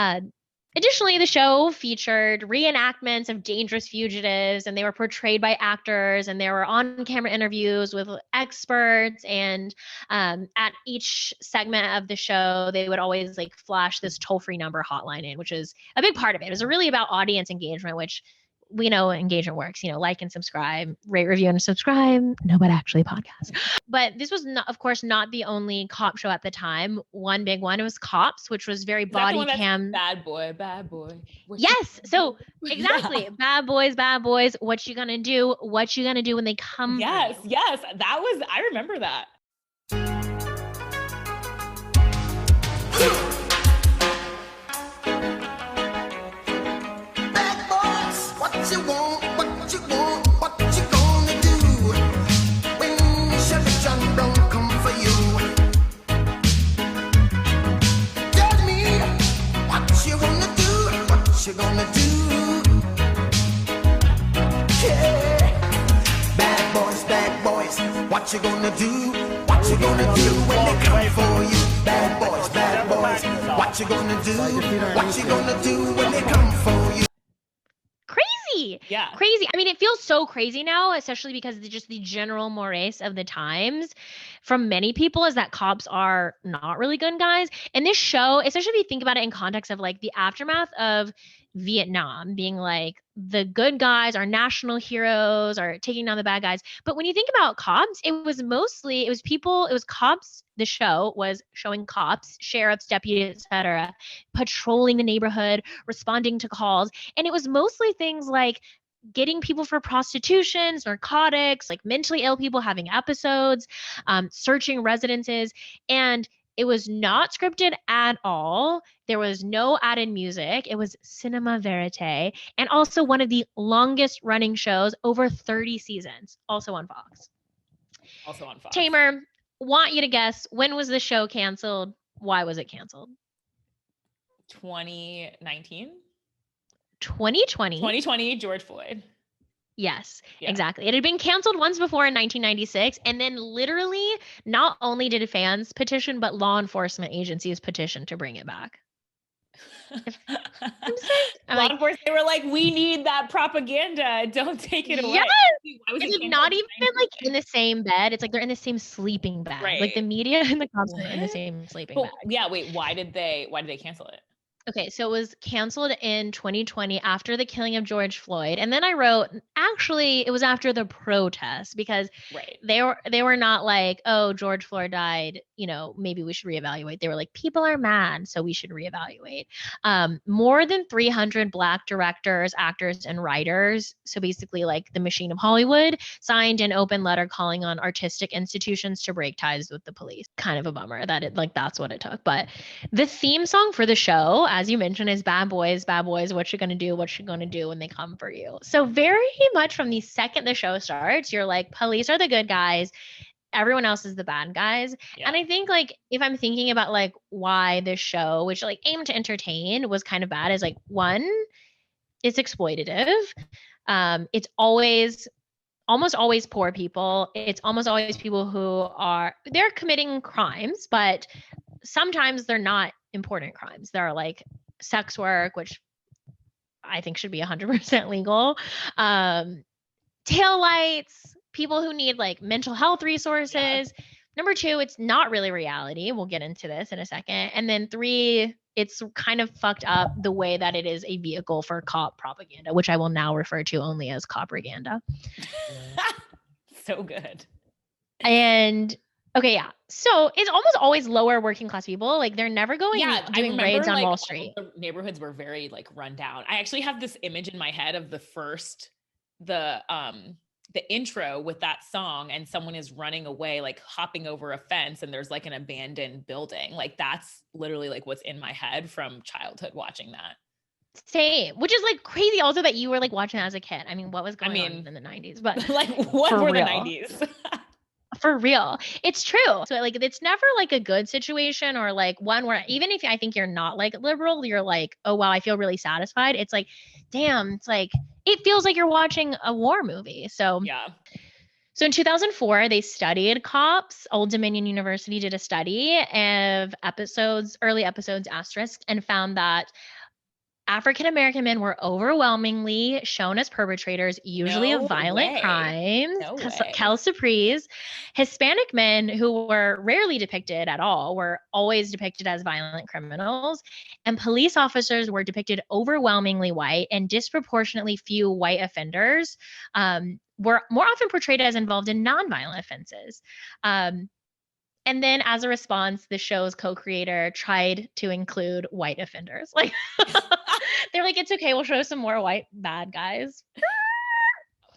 Additionally, the show featured reenactments of dangerous fugitives, and they were portrayed by actors, and there were on-camera interviews with experts. And at each segment of the show, they would always like flash this toll-free number hotline in, which is a big part of it. It was really about audience engagement, which we know engagement works, like and subscribe, rate, review, and subscribe. No, but actually podcast. But this was, not, of course, not the only cop show at the time. One big one was Cops, which was very body cam. Bad boy. Yes. So exactly. Bad boys. What you gonna do? What you gonna do when they come? Yes. I remember that. What you gonna do when Chevy John Brown come for you? Tell me what you wanna do, what you gonna do. What you gonna do? What you gonna do when they come for you? Bad boys, bad boys. What you gonna do? What you gonna do when they come for you? Crazy. Yeah. Crazy. I mean, it feels so crazy now, especially because just the general mores of the times from many people is that cops are not really good guys. And this show, especially if you think about it in context of like the aftermath of Vietnam being like the good guys are national heroes are taking down the bad guys. But when you think about cops, it was cops. The show was showing cops, sheriffs, deputies, etc., patrolling the neighborhood, responding to calls. And it was mostly things like getting people for prostitution, narcotics, like mentally ill people having episodes, searching residences. And it was not scripted at all. There was no added music. It was cinema verite. And also one of the longest running shows, over 30 seasons, also on Fox. Also on Fox. Tamer, want you to guess, when was the show canceled? Why was it canceled? 2019? 2020. 2020, George Floyd. Yes, Yeah. exactly. It had been canceled once before in 1996. And then literally not only did fans petition, but law enforcement agencies petitioned to bring it back. Law enforcement, they were like, we need that propaganda. Don't take it away. Yes. Why was It's it like not canceled? even like in the same bed. It's like they're in the same sleeping bag. Like the Right. media and the cops are in the What? same sleeping But, bag. yeah, wait, why did they cancel it? Okay, so it was canceled in 2020 after the killing of George Floyd. And then I wrote, actually, it was after the protest because Right. they were not like, oh, George Floyd died, maybe we should reevaluate. They were like, people are mad, so we should reevaluate. More than 300 Black directors, actors, and writers, so basically like the machine of Hollywood, signed an open letter calling on artistic institutions to break ties with the police. Kind of a bummer that that's what it took. But the theme song for the show, as you mentioned, is bad boys, what you gonna do, what you gonna do when they come for you. So very much from the second the show starts, you're like, police are the good guys, everyone else is the bad guys. Yeah. And I think like if I'm thinking about like why this show, which like aimed to entertain, was kind of bad, is like, one, it's exploitative. It's almost always poor people. It's almost always people who they're committing crimes, but sometimes they're not important crimes. They're like sex work, which I think should be 100% legal. Taillights, people who need like mental health resources. Yeah. Number two, it's not really reality. We'll get into this in a second. And then three, it's kind of fucked up the way that it is a vehicle for cop propaganda, which I will now refer to only as cop-propaganda. So good. And okay, yeah. So it's almost always lower working class people. Like they're never doing raids on Wall Street. The neighborhoods were very like run down. I actually have this image in my head of the intro with that song, and someone is running away, like hopping over a fence, and there's like an abandoned building. Like that's literally like what's in my head from childhood watching that. Same, which is like crazy also that you were like watching that as a kid. I mean, what was going on in the 90s? But like what were the 90s? For real. It's true. So like, it's never like a good situation or like one where even if I think you're not like liberal, you're like, oh, wow, I feel really satisfied. It's like, damn, it's like, it feels like you're watching a war movie. So yeah. So in 2004, they studied cops. Old Dominion University did a study of early episodes asterisk, and found that African-American men were overwhelmingly shown as perpetrators, usually of violent crimes. Kel Surprise. Hispanic men, who were rarely depicted at all, were always depicted as violent criminals. And police officers were depicted overwhelmingly white, and disproportionately few white offenders were more often portrayed as involved in nonviolent offenses. And then as a response, the show's co-creator tried to include white offenders. Like they're like, it's okay, we'll show some more white bad guys.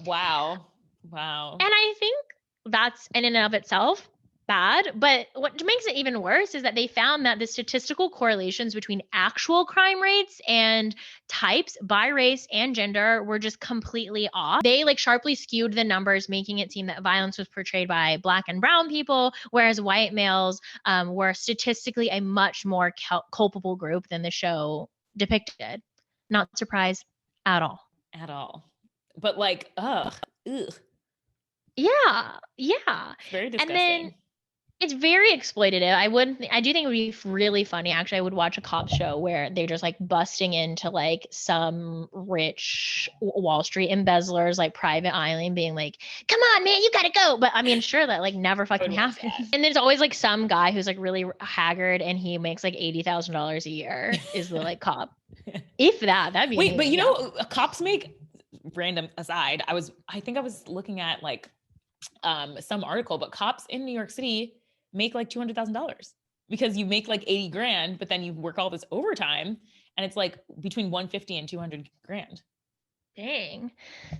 Wow. And I think that's in and of itself bad. But what makes it even worse is that they found that the statistical correlations between actual crime rates and types by race and gender were just completely off. They like sharply skewed the numbers, making it seem that violence was portrayed by Black and brown people, whereas white males were statistically a much more culpable group than the show depicted. Not surprised at all. But like, ugh. Yeah. Yeah. It's very And disgusting. then it's very exploitative. I do think it would be really funny. Actually, I would watch a cop show where they're just like busting into like some rich Wall Street embezzlers, like private island, being like, come on, man, you gotta go. But I mean, sure, that like never fucking watch happens. that. And there's always like some guy who's like really haggard and he makes like $80,000 a year is the like cop. If that'd be Wait, but amazing. you Yeah. know, cops make, random aside, I think I was looking at like some article, but cops in New York City make like $200,000 because you make like 80 grand, but then you work all this overtime and it's like between 150 and 200 grand. Dang,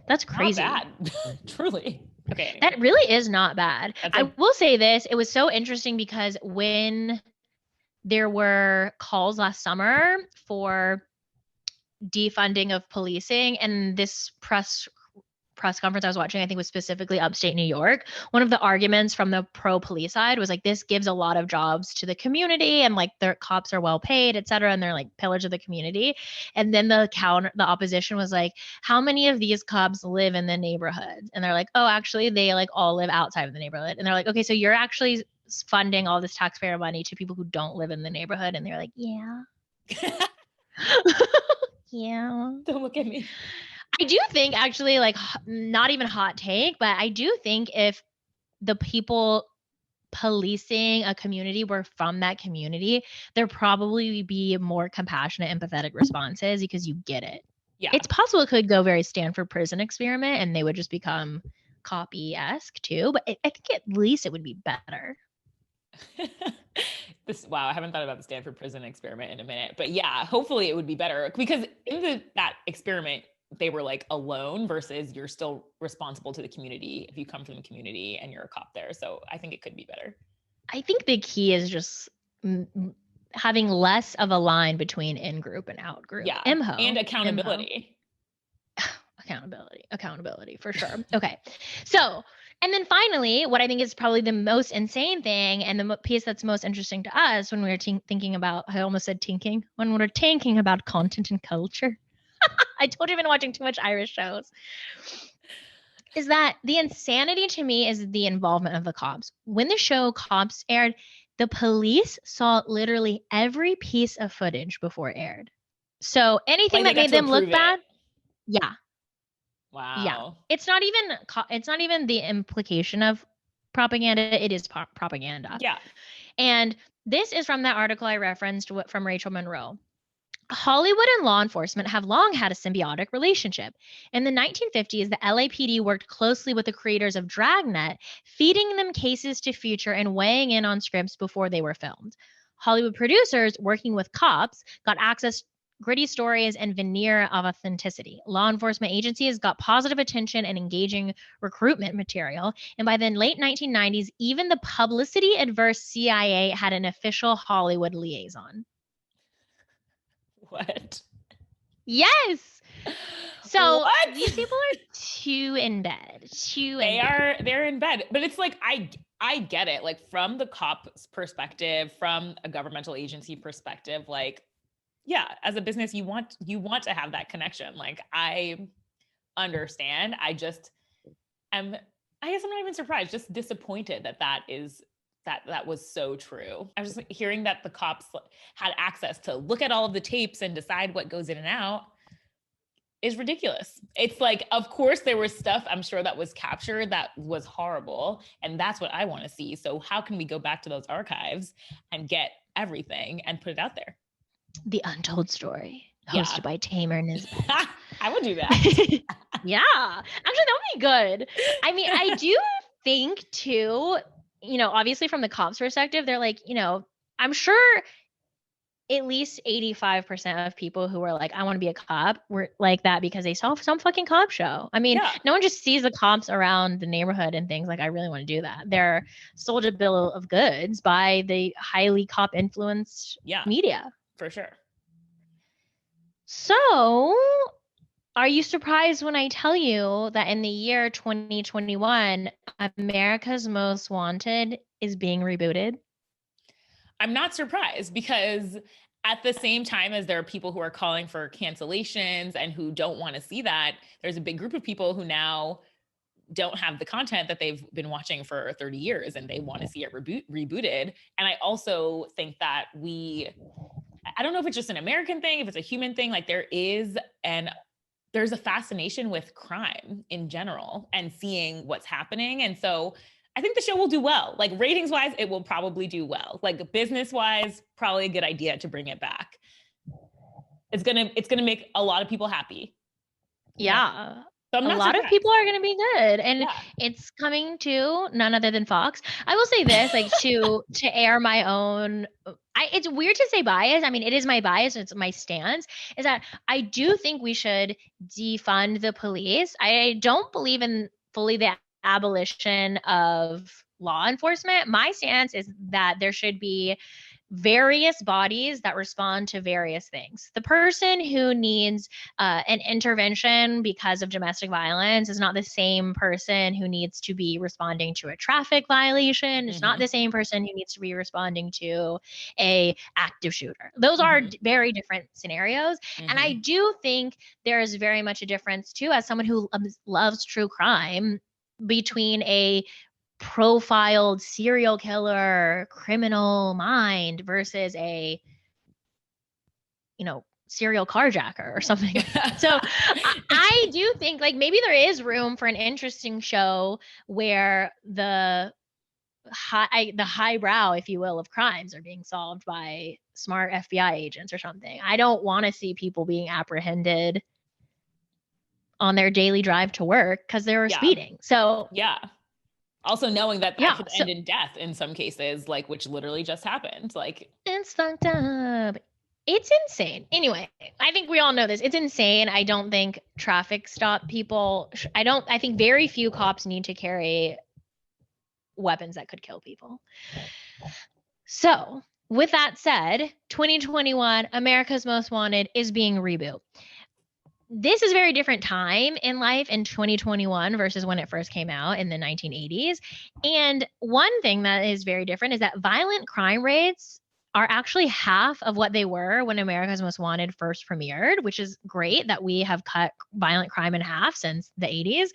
that's crazy. Not bad. Truly. Okay. Anyway. That really is not bad. That's I like- will say this, it was so interesting because when there were calls last summer for defunding of policing, and this press conference I was watching, I think was specifically upstate New York, one of the arguments from the pro police side was like, this gives a lot of jobs to the community and like their cops are well paid, et cetera, and they're like pillars of the community. And then the opposition was like, how many of these cops live in the neighborhood? And they're like, oh, actually they like all live outside of the neighborhood. And they're like, okay, so you're actually funding all this taxpayer money to people who don't live in the neighborhood. And they're like, yeah. Yeah. Don't look at me. I do think actually, like, not even hot take, but I do think if the people policing a community were from that community, there probably be more compassionate, empathetic responses because you get it. Yeah. It's possible it could go very Stanford prison experiment and they would just become copy-esque too, but I think at least it would be better. Wow, I haven't thought about the Stanford prison experiment in a minute, but yeah, hopefully it would be better because in that experiment, they were like alone versus you're still responsible to the community if you come from the community and you're a cop there. So I think it could be better. I think the key is just having less of a line between in-group and out-group. Yeah. IMHO. And accountability. Accountability for sure. Okay. So, and then finally, what I think is probably the most insane thing and the piece that's most interesting to us when we're thinking about, I almost said tinking, when we're thinking about content and culture. I told you I've been watching too much Irish shows. Is that the insanity to me is the involvement of the cops. When the show Cops aired, the police saw literally every piece of footage before it aired. So anything that made them look bad, yeah. Wow. Yeah. It's not even the implication of propaganda. It is propaganda. Yeah. And this is from that article I referenced from Rachel Monroe. Hollywood and law enforcement have long had a symbiotic relationship. In the 1950s, the LAPD worked closely with the creators of Dragnet, feeding them cases to feature and weighing in on scripts before they were filmed. Hollywood producers, working with cops, got access to gritty stories and veneer of authenticity. Law enforcement agencies got positive attention and engaging recruitment material. And by the late 1990s, even the publicity-adverse CIA had an official Hollywood liaison. What? Yes. So what? These people are too in bed. They're in bed. But it's like I get it. Like from the cop's perspective, from a governmental agency perspective, like, yeah, as a business, you want to have that connection. Like I understand. I guess I'm not even surprised, just disappointed that was so true. I was just hearing that the cops had access to look at all of the tapes and decide what goes in and out is ridiculous. It's like, of course there was stuff I'm sure that was captured that was horrible. And that's what I want to see. So how can we go back to those archives and get everything and put it out there? The Untold Story, hosted by Tamer Nisbet. I would do that. Yeah. Actually, that would be good. I mean, I do think too, obviously from the cops' perspective, they're like, I'm sure at least 85% of people who were like, I want to be a cop were like that because they saw some fucking cop show. I mean, no one just sees the cops around the neighborhood and thinks like, I really want to do that. They're sold a bill of goods by the highly cop influenced media. For sure. So are you surprised when I tell you that in the year 2021, America's Most Wanted is being rebooted? I'm not surprised because at the same time as there are people who are calling for cancellations and who don't want to see that, there's a big group of people who now don't have the content that they've been watching for 30 years and they want to see it rebooted. And I also think that I don't know if it's just an American thing, if it's a human thing, like there's a fascination with crime in general and seeing what's happening. And so I think the show will do well. Like ratings wise, it will probably do well. Like business wise, probably a good idea to bring it back. It's gonna make a lot of people happy. Yeah. So a lot of people are going to be good, and it's coming to none other than Fox. I will say this, like to air my own, it's weird to say bias. I mean, it is my bias. It's my stance is that I do think we should defund the police. I don't believe in fully the abolition of law enforcement. My stance is that there should be various bodies that respond to various things. The person who needs an intervention because of domestic violence is not the same person who needs to be responding to a traffic violation. It's not the same person who needs to be responding to a active shooter. Those are very different scenarios. And I do think there is very much a difference too, as someone who loves true crime, between a profiled serial killer criminal mind versus a serial carjacker or something. So I do think like maybe there is room for an interesting show where the highbrow, if you will, of crimes are being solved by smart FBI agents or something. I don't want to see people being apprehended on their daily drive to work because they were speeding. So also knowing that could end in death in some cases, like which literally just happened. Like it's fucked up. It's insane. Anyway, I think we all know this. It's insane. I don't think traffic stop people. I think very few cops need to carry weapons that could kill people. So with that said, 2021, America's Most Wanted is being rebooted. This is a very different time in life in 2021 versus when it first came out in the 1980s. And one thing that is very different is that violent crime rates are actually half of what they were when America's Most Wanted first premiered, which is great that we have cut violent crime in half since the 80s.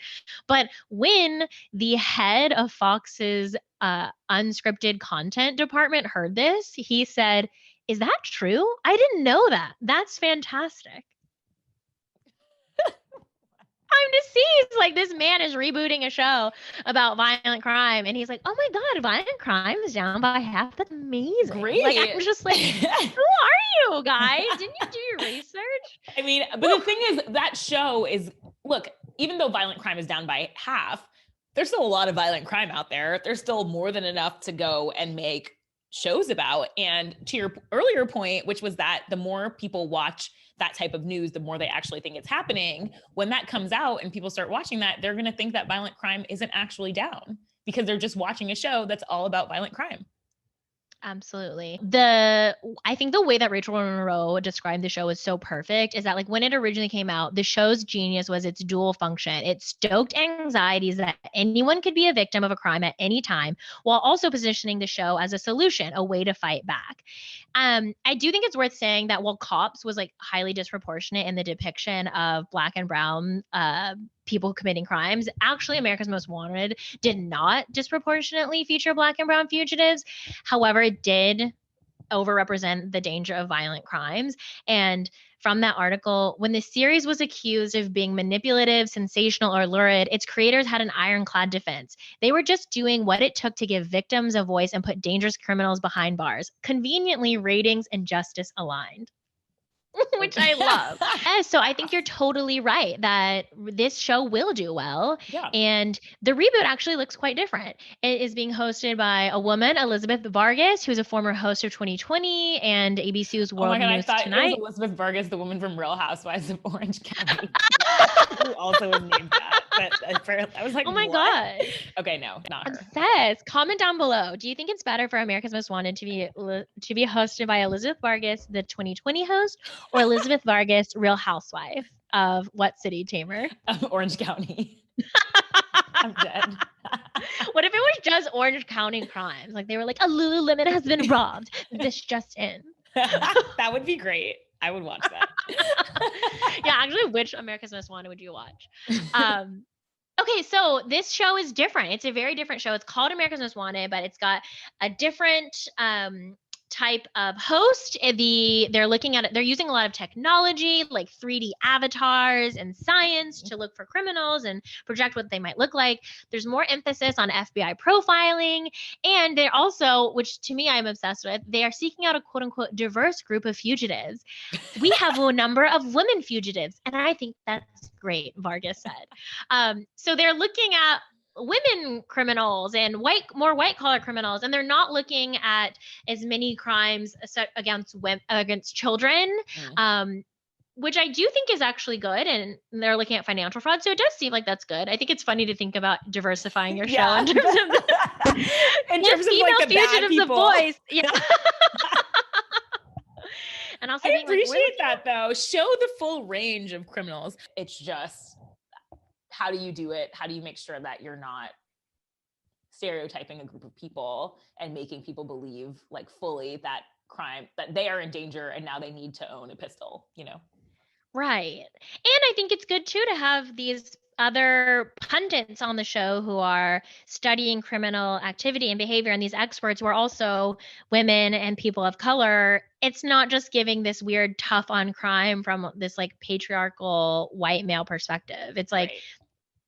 But when the head of Fox's unscripted content department heard this, he said, "Is that true? I didn't know that. That's fantastic." I'm deceased. Like this man is rebooting a show about violent crime, and he's like, "Oh my God, violent crime is down by half. That's amazing." Great. Like I was just like, "Who are you guys? Didn't you do your research?" I mean, but the thing is, that show is even though violent crime is down by half, there's still a lot of violent crime out there. There's still more than enough to go and make shows about. And to your earlier point, which was that the more people watch that type of news, the more they actually think it's happening. When that comes out and people start watching that, they're going to think that violent crime isn't actually down because they're just watching a show that's all about violent crime. Absolutely. I think the way that Rachel Monroe described the show was so perfect is that like when it originally came out, the show's genius was its dual function. It stoked anxieties that anyone could be a victim of a crime at any time, while also positioning the show as a solution, a way to fight back. I do think it's worth saying that while Cops was like highly disproportionate in the depiction of Black and brown people committing crimes, actually America's Most Wanted did not disproportionately feature Black and brown fugitives. However, it did overrepresent the danger of violent crimes. And from that article, when the series was accused of being manipulative, sensational, or lurid, its creators had an ironclad defense. They were just doing what it took to give victims a voice and put dangerous criminals behind bars. Conveniently, ratings and justice aligned. Which I love. So I think you're totally right that this show will do well. Yeah. And the reboot actually looks quite different. It is being hosted by a woman, Elizabeth Vargas, who's a former host of 2020 and ABC's World News Tonight. It was Elizabeth Vargas, the woman from Real Housewives of Orange County, who also was named that. But I was like, oh my what? God. Okay, no, not her. Obsessed. Comment down below. Do you think it's better for America's Most Wanted to be hosted by Elizabeth Vargas, the 2020 host, or Elizabeth Vargas, Real Housewife of what city, Tamer? Orange County. I'm dead. What if it was just Orange County crimes? Like they were like, a Lululemon has been robbed. This just in. That would be great. I would watch that. Yeah, actually, which America's Most Wanted would you watch? Okay, so this show is different. It's a very different show. It's called America's Most Wanted, but it's got a different type of host. They're looking at it. They're using a lot of technology, like 3D avatars and science, to look for criminals and project what they might look like. There's more emphasis on FBI profiling, and they're also, which to me I'm obsessed with, they are seeking out a quote unquote diverse group of fugitives. We have a number of women fugitives, and I think that's great, Vargas said. So they're looking at women criminals and more white collar criminals, and they're not looking at as many crimes against children, which I do think is actually good. And they're looking at financial fraud, so it does seem like that's good. I think it's funny to think about diversifying your show in terms of in terms of female like the bad fugitives of people. boys. Yeah. And also I appreciate that though. Show the full range of criminals. It's just, how do you do it? How do you make sure that you're not stereotyping a group of people and making people believe like fully that they are in danger and now they need to own a pistol, you know? Right. And I think it's good too to have these other pundits on the show who are studying criminal activity and behavior, and these experts who are also women and people of color. It's not just giving this weird tough on crime from this like patriarchal white male perspective. It's like, right,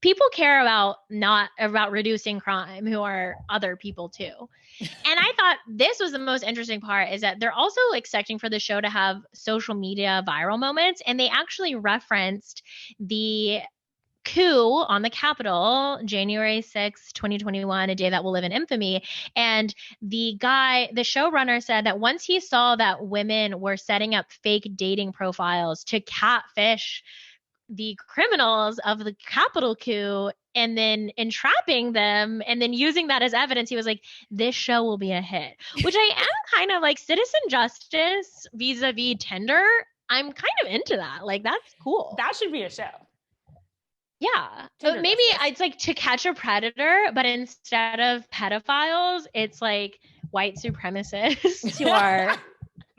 people care about reducing crime who are other people too. And I thought this was the most interesting part, is that they're also expecting for the show to have social media viral moments. And they actually referenced the coup on the Capitol, January 6, 2021, a day that will live in infamy. And the showrunner said that once he saw that women were setting up fake dating profiles to catfish the criminals of the Capitol coup and then entrapping them and then using that as evidence, he was like, this show will be a hit, which I am kind of like citizen justice vis-a-vis Tinder. I'm kind of into that. Like, that's cool. That should be a show. Yeah. But maybe it's like To Catch a Predator, but instead of pedophiles, it's like white supremacists who are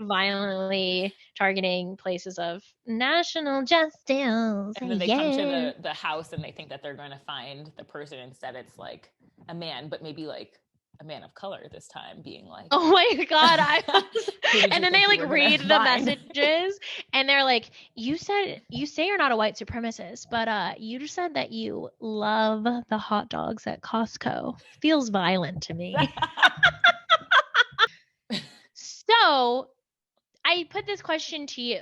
violently targeting places of national justice. And then they come to the house and they think that they're going to find the person. Instead, it's like a man, but maybe like a man of color this time, being like, oh my God. And then they like read the messages and they're like, you say you're not a white supremacist, but you just said that you love the hot dogs at Costco. Feels violent to me. So I put this question to you.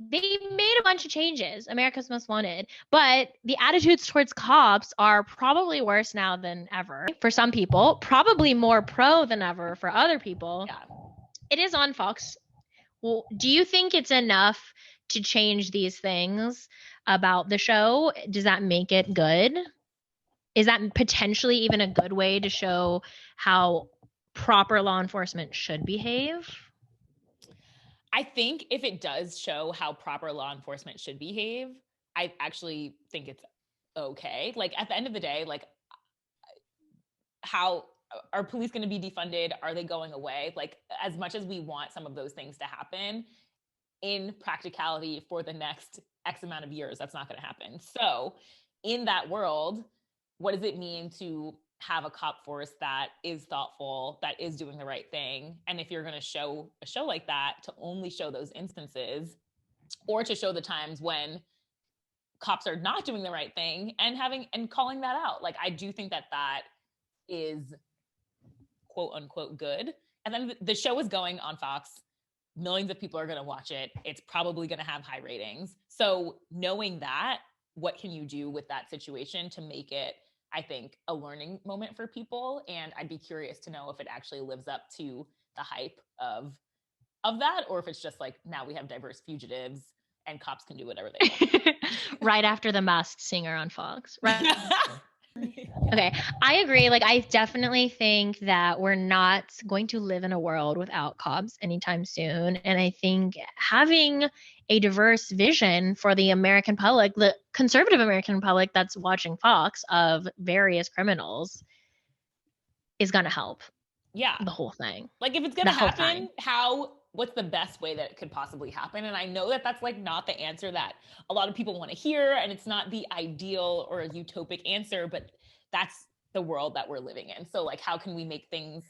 They made a bunch of changes, America's Most Wanted, but the attitudes towards cops are probably worse now than ever for some people, probably more pro than ever for other people. Yeah. It is on Fox. Well, do you think it's enough to change these things about the show? Does that make it good? Is that potentially even a good way to show how proper law enforcement should behave? I think if it does show how proper law enforcement should behave, I actually think it's okay. Like, at the end of the day, like, how are police going to be defunded? Are they going away? Like, as much as we want some of those things to happen, in practicality for the next X amount of years, that's not going to happen. So in that world, what does it mean to have a cop force that is thoughtful, that is doing the right thing? And if you're going to show a show like that, to only show those instances, or to show the times when cops are not doing the right thing and calling that out. Like, I do think that is quote unquote good. And then the show is going on Fox. Millions of people are going to watch it. It's probably going to have high ratings. So knowing that, what can you do with that situation to make it, I think, a learning moment for people? And I'd be curious to know if it actually lives up to the hype of that, or if it's just like, now we have diverse fugitives and cops can do whatever they want. Right after The Masked Singer on Fox. Right. Okay, I agree. Like, I definitely think that we're not going to live in a world without cops anytime soon. And I think having a diverse vision for the American public, the conservative American public that's watching Fox, of various criminals is going to help. Yeah. The whole thing. Like, if it's going to happen, how what's the best way that it could possibly happen? And I know that that's like not the answer that a lot of people want to hear, and it's not the ideal or a utopic answer, but that's the world that we're living in. So like, how can we make things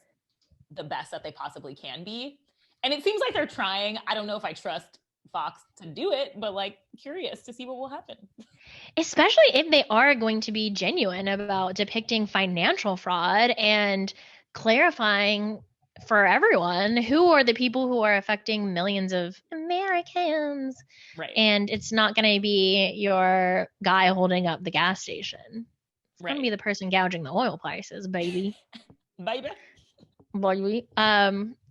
the best that they possibly can be? And it seems like they're trying. I don't know if I trust Fox to do it, but like curious to see what will happen. Especially if they are going to be genuine about depicting financial fraud and clarifying for everyone who are the people who are affecting millions of Americans. Right. And it's not going to be your guy holding up the gas station. It's going to be the person gouging the oil prices, baby. Baby.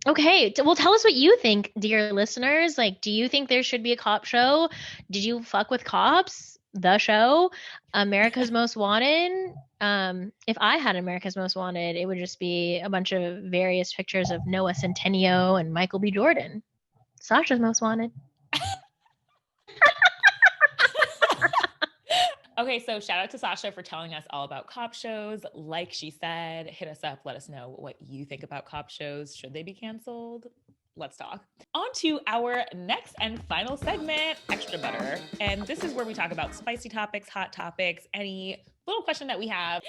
Okay. Well, tell us what you think, dear listeners. Like, do you think there should be a cop show? Did you fuck with cops? The show, America's Most Wanted. If I had America's Most Wanted, it would just be a bunch of various pictures of Noah Centineo and Michael B. Jordan. Sasha's Most Wanted. Okay, so shout out to Sasha for telling us all about cop shows. Like she said, hit us up. Let us know what you think about cop shows. Should they be canceled? Let's talk. On to our next and final segment, Extra Butter. And this is where we talk about spicy topics, hot topics, any little question that we have.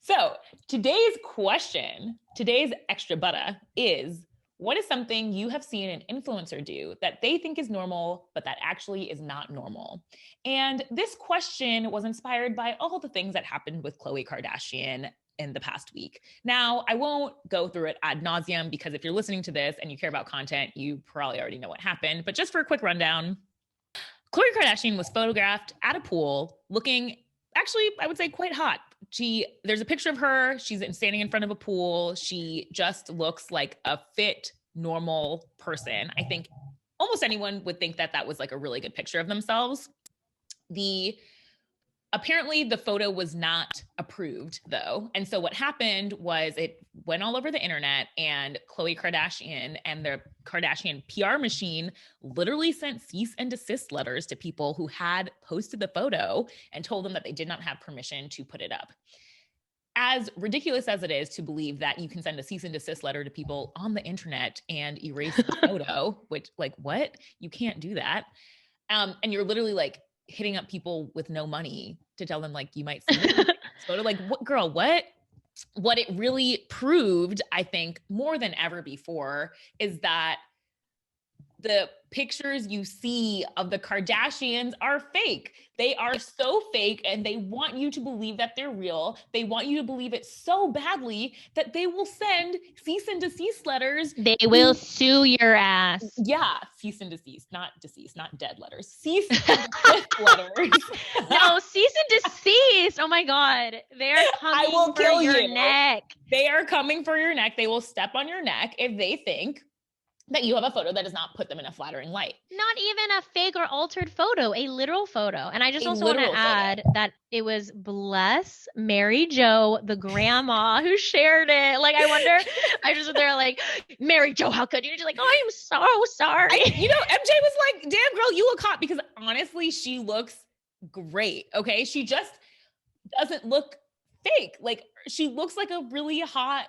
So today's question, today's Extra Butter is, what is something you have seen an influencer do that they think is normal, but that actually is not normal? And this question was inspired by all the things that happened with Khloe Kardashian in the past week. Now, I won't go through it ad nauseum because if you're listening to this and you care about content, you probably already know what happened. But just for a quick rundown, Khloe Kardashian was photographed at a pool looking, actually, I would say quite hot. There's a picture of her. She's standing in front of a pool. She just looks like a fit, normal person. I think almost anyone would think that that was like a really good picture of themselves. Apparently the photo was not approved though. And so what happened was it went all over the internet, and Khloe Kardashian and the Kardashian PR machine literally sent cease and desist letters to people who had posted the photo and told them that they did not have permission to put it up. As ridiculous as it is to believe that you can send a cease and desist letter to people on the internet and erase the photo, which like, what? You can't do that. And you're literally like hitting up people with no money to tell them like, you might see this photo. Like, what, girl, what? What it really proved, I think, more than ever before, is that the pictures you see of the Kardashians are fake. They are so fake, and they want you to believe that they're real. They want you to believe it so badly that they will send cease and desist letters. They will sue your ass. Yeah, cease and desist, not deceased, not dead letters. Cease and desist letters. No, cease and desist. Oh my God. They're coming for your neck. They are coming for your neck. They will step on your neck if they think that you have a photo that does not put them in a flattering light. Not even a fake or altered photo, a literal photo. And I just also want to add that it was bless Mary Jo, the grandma who shared it. Like, I wonder, I just was there like, Mary Jo, how could you? And she's like, oh, I'm so sorry. MJ was like, damn girl, you look hot, because honestly, she looks great. Okay. She just doesn't look fake. Like, she looks like a really hot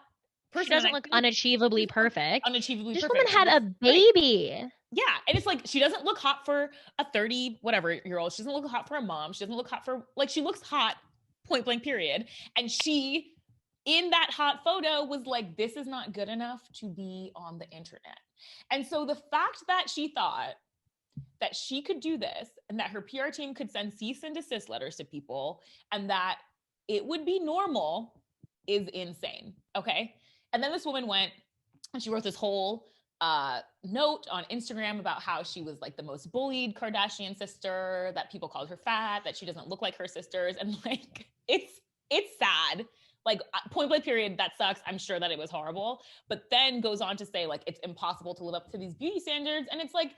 person. She doesn't look unachievably perfect. This woman had a baby. Yeah. And it's like, she doesn't look hot for a 30-whatever-year-old. She doesn't look hot for a mom. She doesn't look hot for, like, she looks hot, point blank, period. And she, in that hot photo, was like, this is not good enough to be on the internet. And so the fact that she thought that she could do this, and that her PR team could send cease and desist letters to people, and that it would be normal, is insane. Okay. And then this woman went and she wrote this whole note on Instagram about how she was like the most bullied Kardashian sister, that people called her fat, that she doesn't look like her sisters. And like, it's sad. Like, point blank, period, that sucks. I'm sure that it was horrible. But then goes on to say like, it's impossible to live up to these beauty standards. And it's like,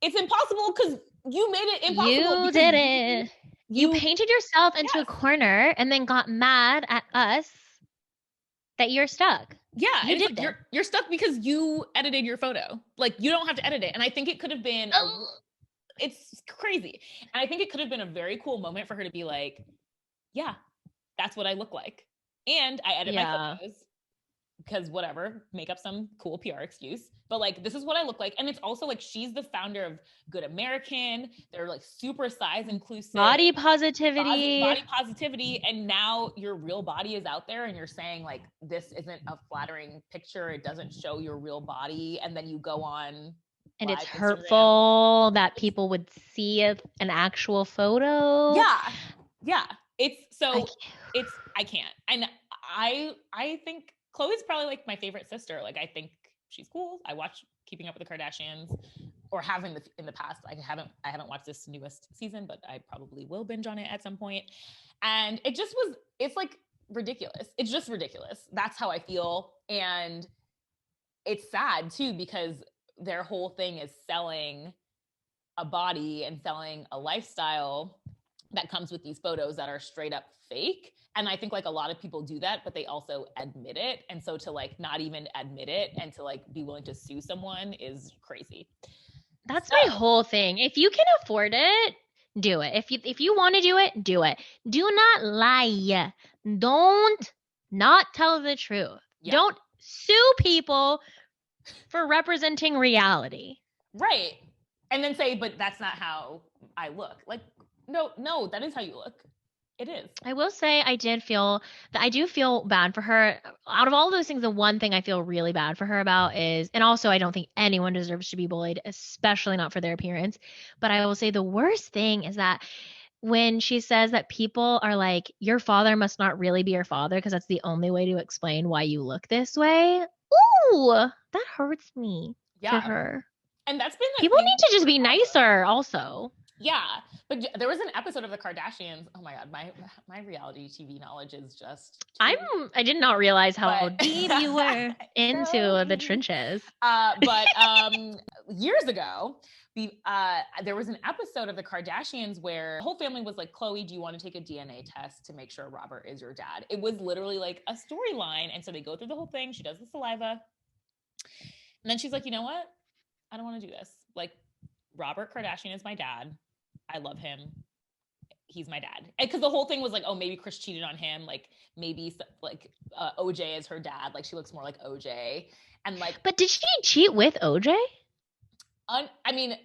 it's impossible because you made it impossible. You did it. You painted yourself into a corner and then got mad at us that you're stuck. Yeah, you're stuck because you edited your photo. Like, you don't have to edit it. And I think it could have been, it's crazy. And I think it could have been a very cool moment for her to be like, yeah, that's what I look like. And I edit my photos because whatever, make up some cool PR excuse. But like, this is what I look like. And it's also like, she's the founder of Good American. They're like super size inclusive. Body positivity. Body positivity. And now your real body is out there and you're saying like, this isn't a flattering picture. It doesn't show your real body. And then you go on. And it's Instagram. hurtful that people would see an actual photo. Yeah. I can't. And I think Khloe's probably like my favorite sister. Like, I think she's cool. I watch Keeping Up with the Kardashians, or having in the past. I haven't watched this newest season, but I probably will binge on it at some point. And it's like ridiculous. It's just ridiculous. That's how I feel. And it's sad too, because their whole thing is selling a body and selling a lifestyle that comes with these photos that are straight up fake. And I think like a lot of people do that, but they also admit it. And so to like not even admit it and to like be willing to sue someone is crazy. That's my whole thing. If you can afford it, do it. If you want to do it, do it. Do not lie. Don't not tell the truth. Yeah. Don't sue people for representing reality. Right. And then say, but that's not how I look. Like, no, that is how you look. It is. I will say I do feel bad for her. Out of all those things, the one thing I feel really bad for her about is, and also I don't think anyone deserves to be bullied, especially not for their appearance. But I will say the worst thing is that when she says that people are like, your father must not really be your father because that's the only way to explain why you look this way. Ooh, that hurts me for her. And that's been people need to just be nicer also. Yeah. But there was an episode of the Kardashians. Oh my God. My reality TV knowledge is just. I did not realize how deep you were into the trenches. But years ago, there was an episode of the Kardashians where the whole family was like, Khloe, do you want to take a DNA test to make sure Robert is your dad? It was literally like a storyline. And so they go through the whole thing. She does the saliva. And then she's like, you know what? I don't want to do this. Like, Robert Kardashian is my dad. I love him. He's my dad. Because the whole thing was like, oh, maybe Kris cheated on him. Like maybe like OJ is her dad. Like she looks more like OJ. And like, but did she cheat with OJ? I mean,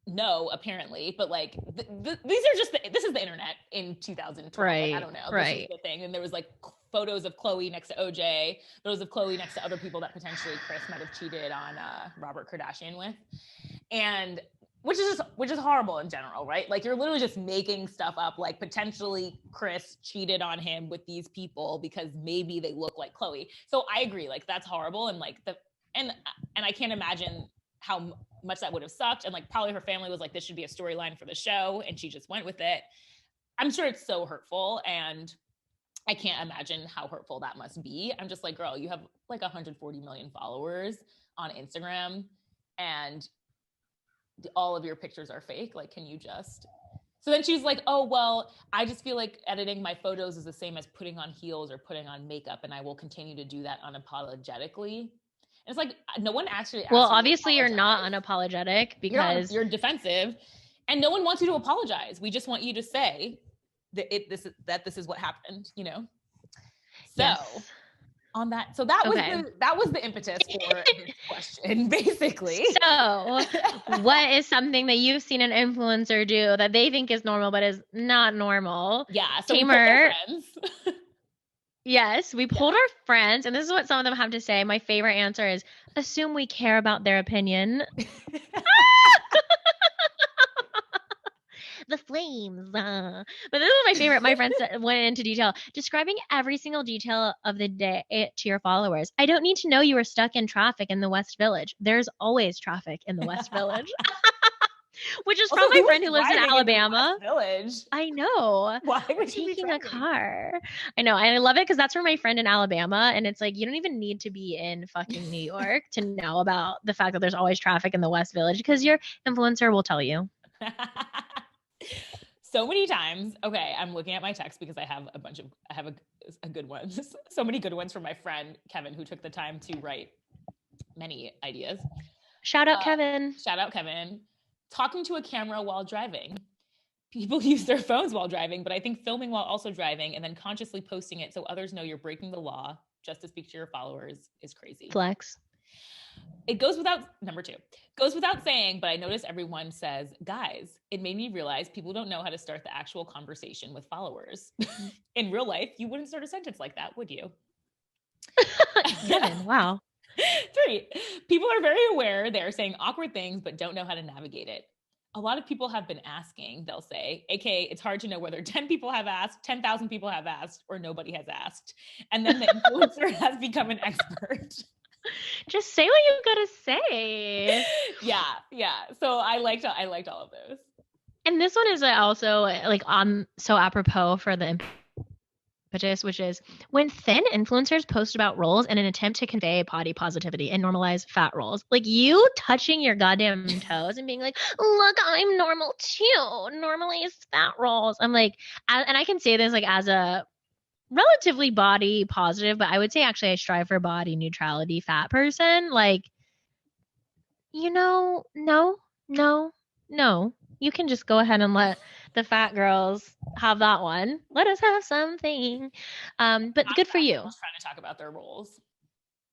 no, apparently. But like, these are just this is the internet in 2012. Right. Like, I don't know. Right. This is the thing. And there was like photos of Khloe next to OJ, photos of Khloe next to other people that potentially Kris might have cheated on Robert Kardashian with. And which is horrible in general, right? Like you're literally just making stuff up, like potentially Kris cheated on him with these people because maybe they look like Khloe. So I agree, like that's horrible. And like and I can't imagine how much that would have sucked. And like probably her family was like, this should be a storyline for the show. And she just went with it. I'm sure it's so hurtful. And I can't imagine how hurtful that must be. I'm just like, girl, you have like 140 million followers on Instagram and all of your pictures are fake. Like, can you just, so then she's like, oh, well, I just feel like editing my photos is the same as putting on heels or putting on makeup. And I will continue to do that unapologetically. And it's like, no one actually asked. Well, obviously you're not unapologetic because you're defensive and no one wants you to apologize. We just want you to say that this is what happened, you know? So yes. On that. So that was the impetus for this question, basically. So what is something that you've seen an influencer do that they think is normal, but is not normal? Yeah. So Tamer, yes, we pulled our friends, and this is what some of them have to say. My favorite answer is assume we care about their opinion. The flames. But this is my favorite. My friends went into detail, describing every single detail of the day to your followers. I don't need to know you were stuck in traffic in the West Village. There's always traffic in the West Village. Which is from my friend who lives in Alabama. In the West Village. I know. Why would you be taking a car? I know. I love it because that's from my friend in Alabama. And it's like, you don't even need to be in fucking New York to know about the fact that there's always traffic in the West Village because your influencer will tell you. So many times. Okay, I'm looking at my text because I have a good one. So many good ones from my friend Kevin, who took the time to write many ideas. Shout out Kevin. Shout out Kevin. Talking to a camera while driving. People use their phones while driving, but I think filming while also driving and then consciously posting it so others know you're breaking the law just to speak to your followers is crazy. Flex. It goes without, number 2, goes without saying, but I notice everyone says, guys, it made me realize people don't know how to start the actual conversation with followers. In real life, you wouldn't start a sentence like that, would you? Given. Wow. 3, people are very aware they're saying awkward things, but don't know how to navigate it. A lot of people have been asking, they'll say, aka it's hard to know whether 10 people have asked, 10,000 people have asked, or nobody has asked. And then the influencer has become an expert. Just say what you gotta say. Yeah. So I liked all of those. And this one is also like so apropos for the impetus, which is when thin influencers post about roles in an attempt to convey body positivity and normalize fat roles. Like you touching your goddamn toes and being like, look, I'm normal too. Normalize fat roles. I'm like, and I can say this like as a relatively body positive, but I would say actually I strive for body neutrality fat person. Like, no. You can just go ahead and let the fat girls have that one. Let us have something. But good for you. Trying to talk about their roles.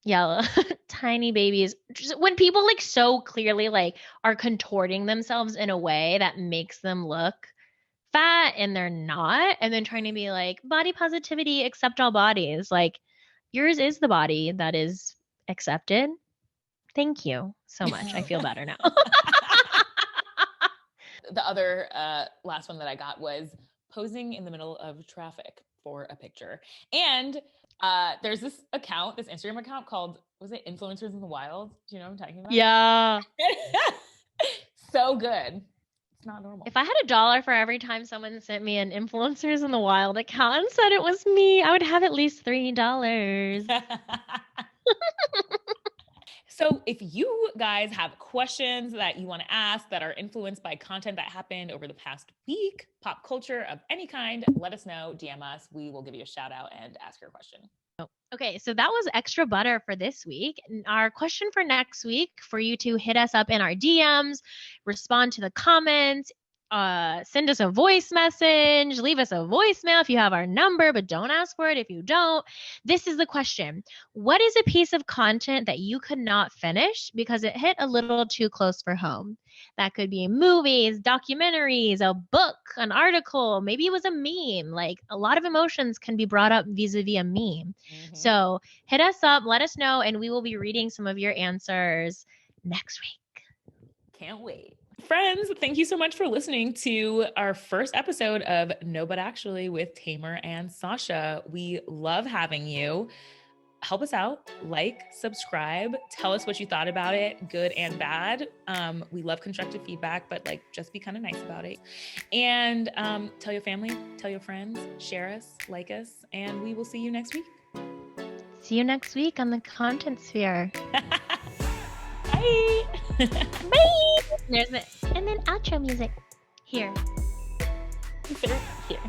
Yeah, tiny babies. Just when people like so clearly like are contorting themselves in a way that makes them look fat and they're not, and then trying to be like body positivity, accept all bodies. Like yours is the body that is accepted. Thank you so much. I feel better now. The other last one that I got was posing in the middle of traffic for a picture. And there's this Instagram account called, was it Influencers in the Wild? Do you know what I'm talking about? Yeah. So good. It's not normal. If I had $1 for every time someone sent me an Influencers in the Wild account and said it was me, I would have at least $3. So if you guys have questions that you want to ask that are influenced by content that happened over the past week, pop culture of any kind, let us know, DM us. We will give you a shout out and ask your question. Okay, so that was extra butter for this week. Our question for next week for you to hit us up in our DMs, respond to the comments, send us a voice message, leave us a voicemail if you have our number, but don't ask for it if you don't. This is the question. What is a piece of content that you could not finish because it hit a little too close for home? That could be movies, documentaries, a book, an article, maybe it was a meme. Like a lot of emotions can be brought up vis-a-vis a meme. Mm-hmm. So hit us up, let us know, and we will be reading some of your answers next week. Can't wait. Friends, thank you so much for listening to our first episode of No But Actually with Tamer and Sasha. We love having you. Help us out, like, subscribe, tell us what you thought about it, good and bad. We love constructive feedback, but like just be kind of nice about it. And tell your family, tell your friends, share us, like us, and we will see you next week. See you next week on the Content Sphere. Bye. Bye. And then outro music. Here. Here.